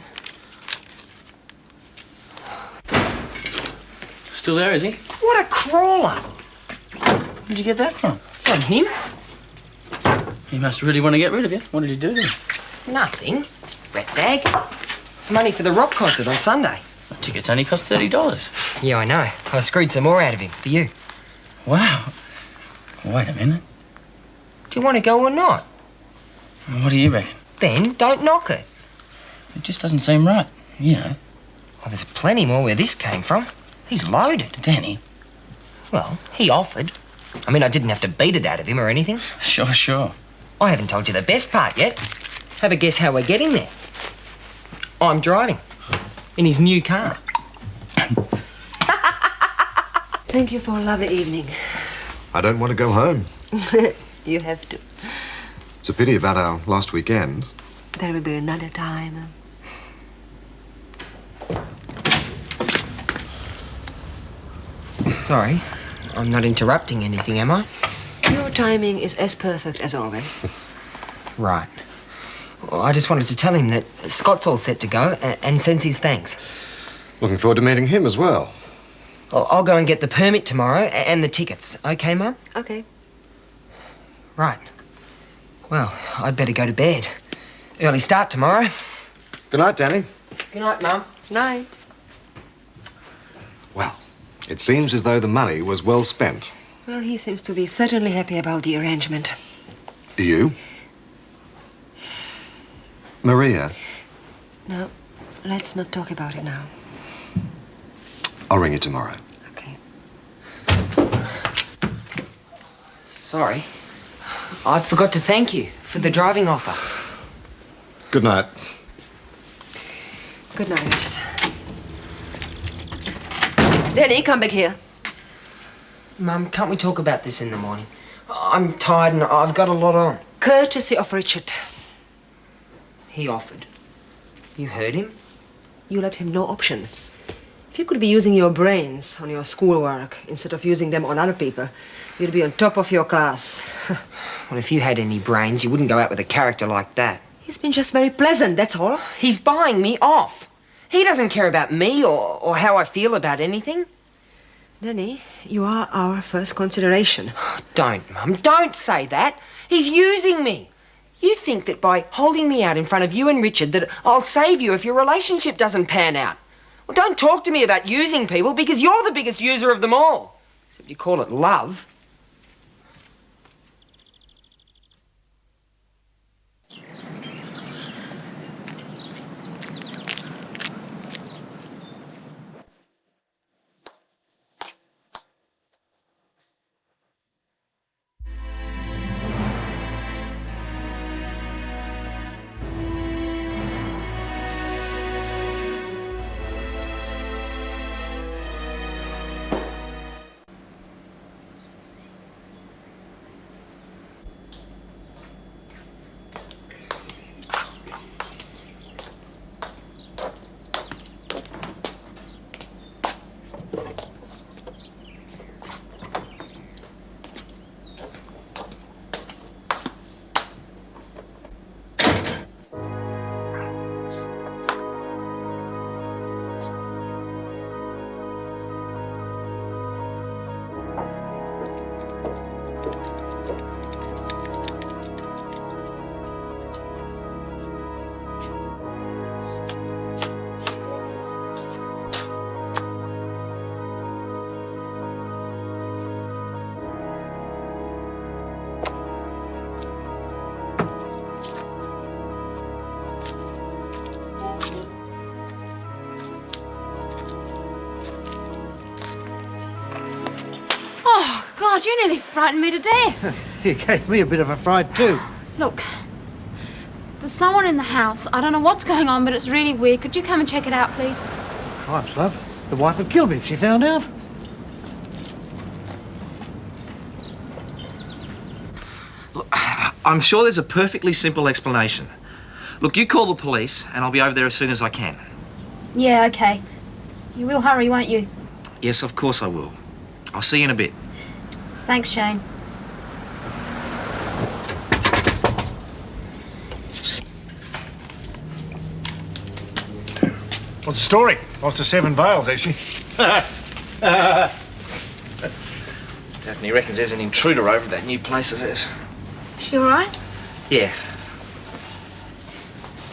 Still there, is he?
What a crawler!
Where'd you get that from?
From him?
He must really want to get rid of you. What did he do to you?
Nothing. Rat bag. It's money for the rock concert on Sunday.
The tickets only cost $30.
Yeah, I know. I screwed some more out of him for you.
Wow. Wait a minute.
Do you want to go or not?
What do you reckon?
Then don't knock it.
It just doesn't seem right, you know.
Well, there's plenty more where this came from. He's loaded.
Danny?
Well, he offered. I mean, I didn't have to beat it out of him or anything.
Sure.
I haven't told you the best part yet. Have a guess how we're getting there. I'm driving. In his new car.
Thank you for a lovely evening.
I don't want to go home.
You have to.
It's a pity about our last weekend.
There will be another time.
Sorry, I'm not interrupting anything, am I?
Your timing is as perfect as always.
Right. Well, I just wanted to tell him that Scott's all set to go and sends his thanks.
Looking forward to meeting him as well.
I'll go and get the permit tomorrow and the tickets. OK, Mum?
OK.
Right. Well, I'd better go to bed. Early start tomorrow.
Good night, Danny.
Good night, Mum.
Night.
Well, it seems as though the money was well spent.
Well, he seems to be certainly happy about the arrangement.
You? Maria?
No, let's not talk about it now.
I'll ring you tomorrow.
OK.
Sorry. I forgot to thank you for the driving offer.
Good night.
Good night, Richard. Danny, come back here.
Mum, can't we talk about this in the morning? I'm tired and I've got a lot on.
Courtesy of Richard.
He offered. You heard him?
You left him no option. If you could be using your brains on your schoolwork instead of using them on other people, you'd be on top of your class.
Well, if you had any brains, you wouldn't go out with a character like that.
He's been just very pleasant, that's all.
He's buying me off. He doesn't care about me or how I feel about anything.
Danny, you are our first consideration.
Don't, Mum. Don't say that. He's using me. You think that by holding me out in front of you and Richard that I'll save you if your relationship doesn't pan out. Well, don't talk to me about using people because you're the biggest user of them all. Except you call it love.
God, you nearly frightened me to death.
You gave me a bit of a fright too.
Look, there's someone in the house. I don't know what's going on, but it's really weird. Could you come and check it out, please?
Cripes, love. The wife would kill me if she found out.
Look, I'm sure there's a perfectly simple explanation. Look, you call the police and I'll be over there as soon as I can.
Yeah, okay. You will hurry, won't you?
Yes, of course I will. I'll see you in a bit.
Thanks, Shane.
What's the story? Lots of 7 Vales, actually.
Daphne reckons there's an intruder over at that new place of hers.
She all right?
Yeah.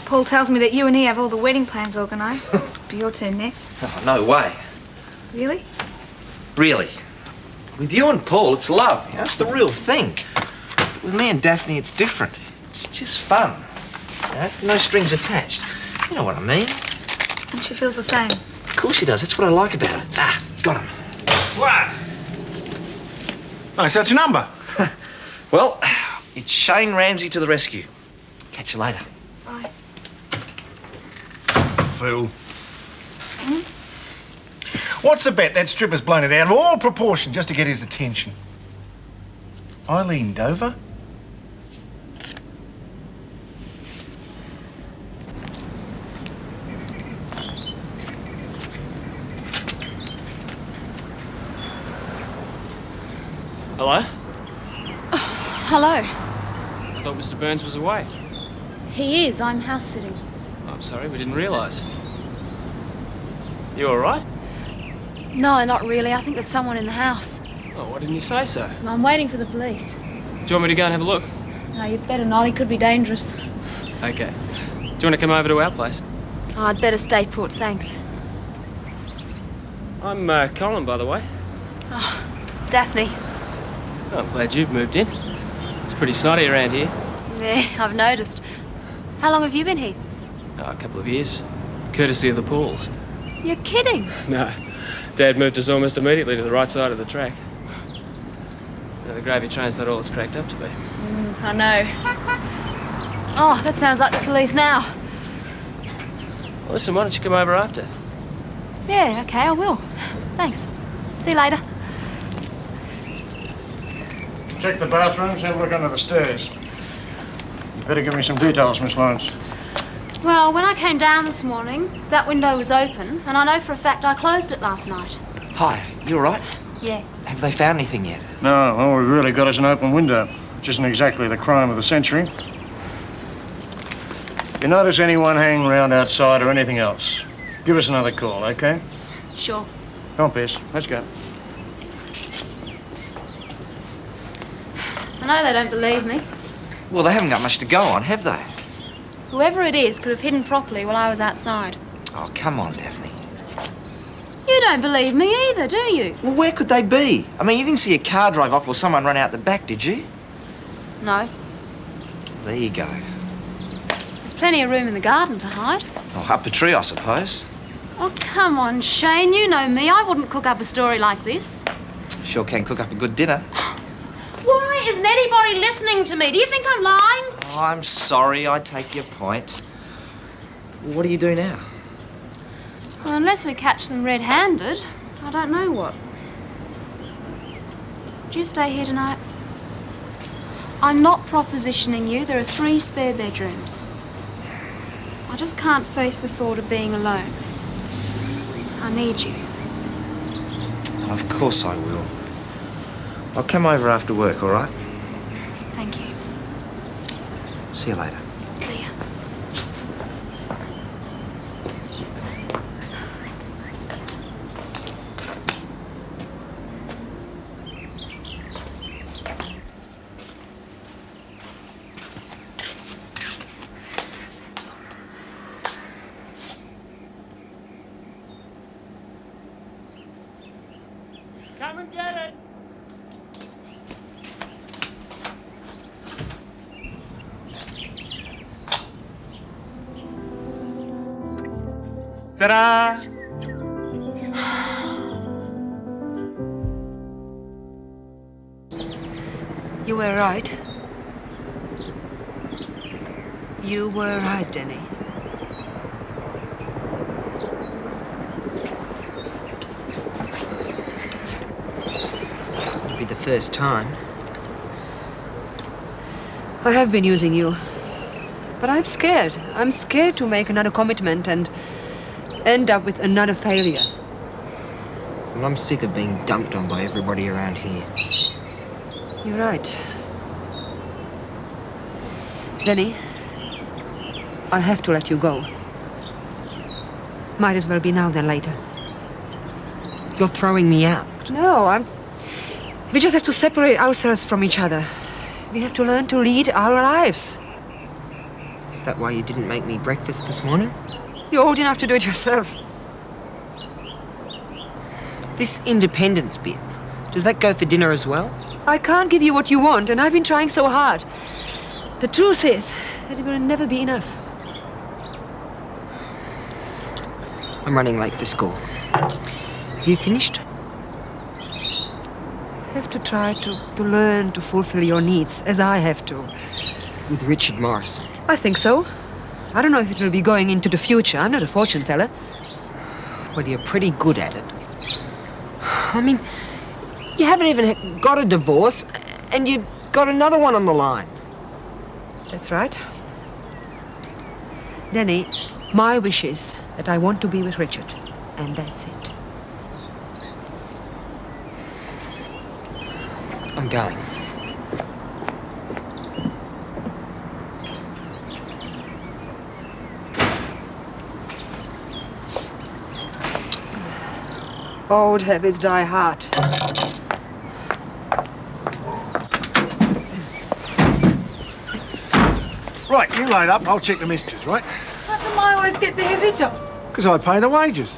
Paul tells me that you and he have all the wedding plans organised. Be your turn next.
Oh, no way.
Really?
Really. With you and Paul, it's love. You know, it's the real thing. But with me and Daphne, it's different. It's just fun. You know, no strings attached. You know what I mean?
And she feels the same.
Of course she does. That's what I like about her. Ah, got him.
What? Nice, that's your number.
Well, it's Shane Ramsay to the rescue. Catch you later.
Bye.
Fool. What's the bet? That stripper's blown it out of all proportion just to get his attention. Eileen Dover?
Hello?
Hello.
I thought Mr. Burns was away.
He is. I'm house sitting.
I'm sorry, we didn't realise. You all right?
No, not really. I think there's someone in the house.
Oh, why didn't you say so?
I'm waiting for the police.
Do you want me to go and have a look?
No, you'd better not. He could be dangerous.
Okay. Do you want to come over to our place?
Oh, I'd better stay put, thanks.
I'm Colin, by the way.
Oh, Daphne.
Oh, I'm glad you've moved in. It's pretty snotty around here.
Yeah, I've noticed. How long have you been here?
Oh, a couple of years. Courtesy of the Pauls.
You're kidding.
No. Dad moved us almost immediately to the right side of the track. Now, the gravy train's not all it's cracked up to be.
I know. Oh, that sounds like the police now.
Well, listen, why don't you come over after?
Yeah, okay, I will. Thanks. See you later.
Check the bathrooms, have a look under the stairs. You better give me some details, Miss Lawrence.
Well, when I came down this morning, that window was open, and I know for a fact I closed it last night.
Hi, you all right?
Yeah.
Have they found anything yet?
No, all we've really got is an open window, which isn't exactly the crime of the century. If you notice anyone hanging around outside or anything else, give us another call, okay?
Sure.
Come on, Pierce, let's go.
I know they don't believe me.
Well, they haven't got much to go on, have they?
Whoever it is could have hidden properly while I was outside.
Oh, come on, Daphne.
You don't believe me either, do you?
Well, where could they be? I mean, you didn't see a car drive off or someone run out the back, did you?
No.
There you go.
There's plenty of room in the garden to hide.
Oh, up the tree, I suppose.
Oh, come on, Shane. You know me. I wouldn't cook up a story like this.
Sure can cook up a good dinner.
Why isn't anybody listening to me? Do you think I'm lying?
Oh, I'm sorry, I take your point. What do you do now?
Well, unless we catch them red-handed, I don't know what. Do you stay here tonight? I'm not propositioning you. There are 3 spare bedrooms. I just can't face the thought of being alone. I need you.
Of course I will. I'll come over after work, all right?
Thank you.
See you later.
See ya.
Come and get it!
Ta-da!
You were right. You were right, Denny.
It'll be the first time.
I have been using you. But I'm scared. I'm scared to make another commitment and end up with another failure.
Well, I'm sick of being dumped on by everybody around here.
You're right. Denny, I have to let you go. Might as well be now than later.
You're throwing me out.
No, we just have to separate ourselves from each other. We have to learn to lead our lives.
Is that why you didn't make me breakfast this morning?
You're old enough to do it yourself.
This independence bit, does that go for dinner as well?
I can't give you what you want, and I've been trying so hard. The truth is that it will never be enough.
I'm running late for school. Have you finished?
You have to try to learn to fulfill your needs, as I have to.
With Richard Morrison?
I think so. I don't know if it will be going into the future. I'm not a fortune teller.
Well, you're pretty good at it. I mean, you haven't even got a divorce, and you've got another one on the line.
That's right. Danny, my wish is that I want to be with Richard, and that's it.
I'm going.
Old habits die hard.
Right, you load up, I'll check the misters, right?
How come I always get the heavy jobs?
Because I pay the wages.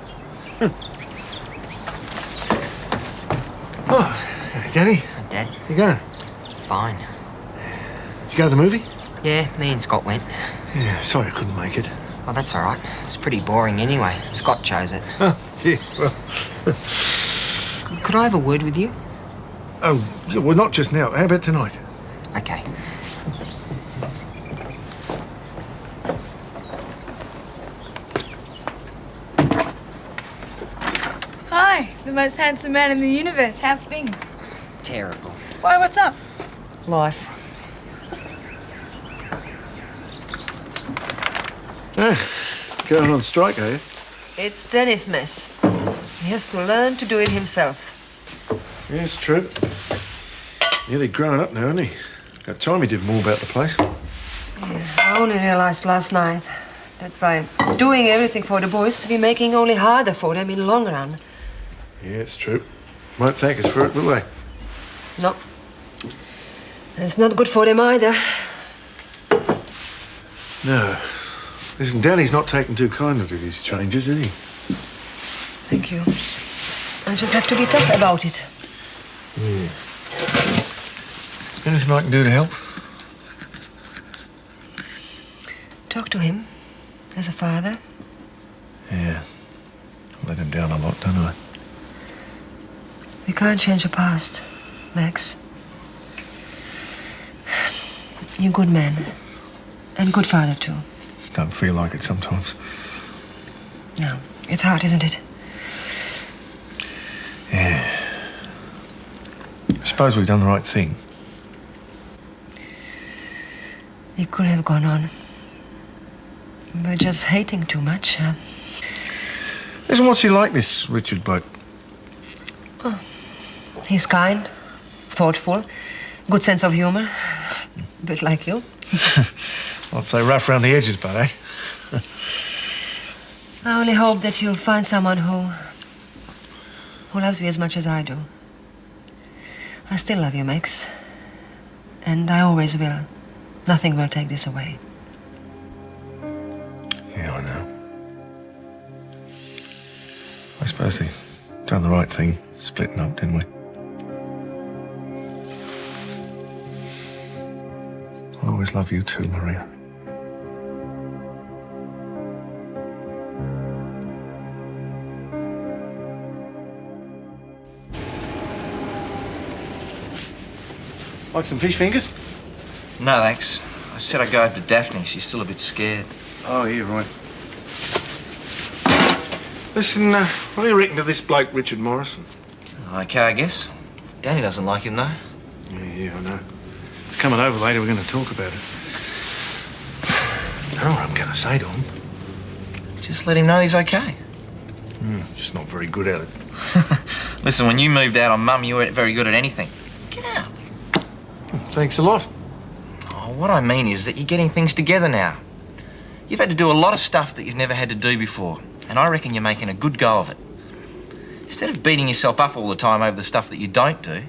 Oh, hey, Danny.
Dad.
You going?
Fine.
Did you go to the movie?
Yeah, me and Scott went.
Yeah, sorry I couldn't make it.
Oh, that's all right. It's pretty boring anyway. Scott chose it.
Oh, yeah, well...
Could I have a word with you?
Oh, well, not just now. How about tonight?
Okay.
Hi, the most handsome man in the universe. How's things?
Terrible.
Why, what's up?
Life.
Going on strike, are you?
It's Denny's mess. He has to learn to do it himself.
Yeah, it's true. Nearly grown up now, isn't he? Got time he did more about the place.
Yeah, I only realized last night that by doing everything for the boys, we're making only harder for them in the long run.
Yeah, it's true. Won't thank us for it, will they?
No. And it's not good for them either.
No. Listen, Danny's not taking too kindly to these changes, is he?
Thank you. I just have to be tough about it.
Yeah. Anything I can do to help?
Talk to him as a father.
Yeah. I let him down a lot, don't I?
We can't change the past, Max. You're a good man. And good father, too.
Don't feel like it sometimes.
No. It's hard, isn't it?
Yeah. I suppose we've done the right thing.
We could have gone on. We're just hating too much, huh?
Listen, what's he like, this Richard bloke?
Oh. He's kind, thoughtful, good sense of humour. A bit like you.
I'd say rough around the edges, but eh?
I only hope that you'll find someone who loves you as much as I do. I still love you, Max. And I always will. Nothing will take this away.
Yeah, I know. I suppose they've done the right thing, splitting up, didn't we? I'll always love you too, Maria. Like some fish fingers?
No, thanks. I said I'd go over to Daphne. She's still a bit scared.
Oh, yeah, right. Listen, what do you reckon of this bloke, Richard Morrison?
Okay, I guess. Danny doesn't like him, though.
Yeah, I know. He's coming over later. We're going to talk about it. I don't know what I'm going to say to him.
Just let him know he's okay.
Just not very good at it.
Listen, when you moved out on Mum, you weren't very good at anything. Get out.
Thanks a lot.
Oh, what I mean is that you're getting things together now. You've had to do a lot of stuff that you've never had to do before, and I reckon you're making a good go of it. Instead of beating yourself up all the time over the stuff that you don't do,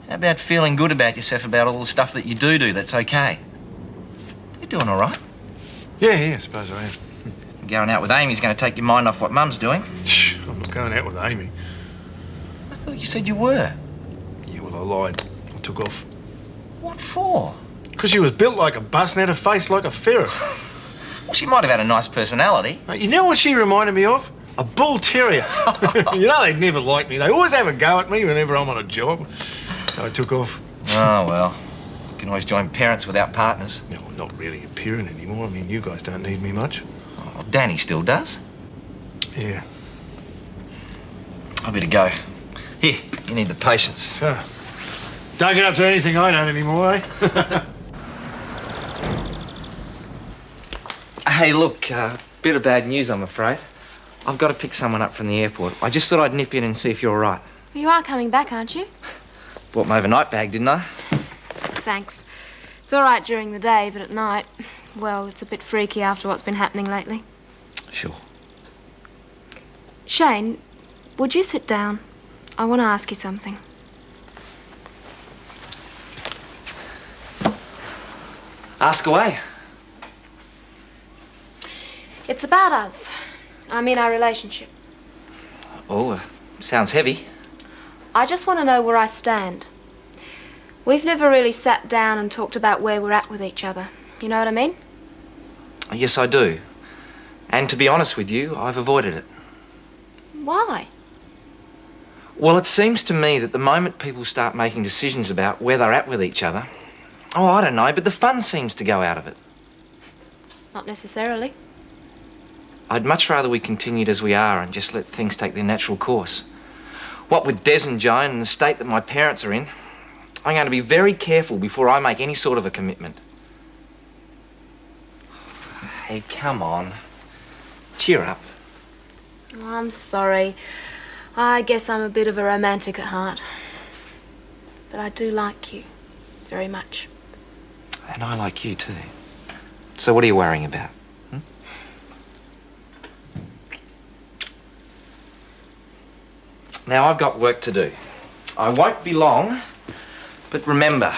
how about feeling good about yourself about all the stuff that you do that's okay? You're doing all right.
Yeah, I suppose I am.
Going out with Amy's going to take your mind off what Mum's doing.
I'm not going out with Amy.
I thought you said you were.
Yeah, well, I lied. I took off.
What for?
Because she was built like a bus and had a face like a ferret.
Well, she might have had a nice personality.
You know what she reminded me of? A bull terrier. You know, they'd never like me. They always have a go at me whenever I'm on a job. So I took off.
Oh, well. You can always join parents without partners.
No, I'm not really a parent anymore. I mean, you guys don't need me much.
Oh, Danny still does.
Yeah.
I better go. Here, you need the patience.
So, don't get up to anything I don't anymore, eh?
Hey, look, bit of bad news, I'm afraid. I've got to pick someone up from the airport. I just thought I'd nip in and see if you're all right.
You are coming back, aren't you?
Bought my overnight bag, didn't I?
Thanks. It's all right during the day, but at night, well, it's a bit freaky after what's been happening lately.
Sure.
Shane, would you sit down? I want to ask you something.
Ask away.
It's about us. I mean, our relationship.
Oh, sounds heavy.
I just want to know where I stand. We've never really sat down and talked about where we're at with each other. You know what I mean?
Yes, I do. And to be honest with you, I've avoided it.
Why?
Well, it seems to me that the moment people start making decisions about where they're at with each other, oh, I don't know, but the fun seems to go out of it.
Not necessarily.
I'd much rather we continued as we are and just let things take their natural course. What with Des and Joan and the state that my parents are in, I'm going to be very careful before I make any sort of a commitment. Hey, come on. Cheer up.
Oh, I'm sorry. I guess I'm a bit of a romantic at heart. But I do like you very much.
And I like you too. So what are you worrying about? Now, I've got work to do. I won't be long, but remember,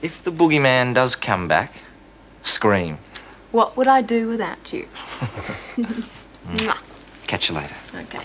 if the boogeyman does come back, scream.
What would I do without you? Mwah.
Catch you later.
Okay.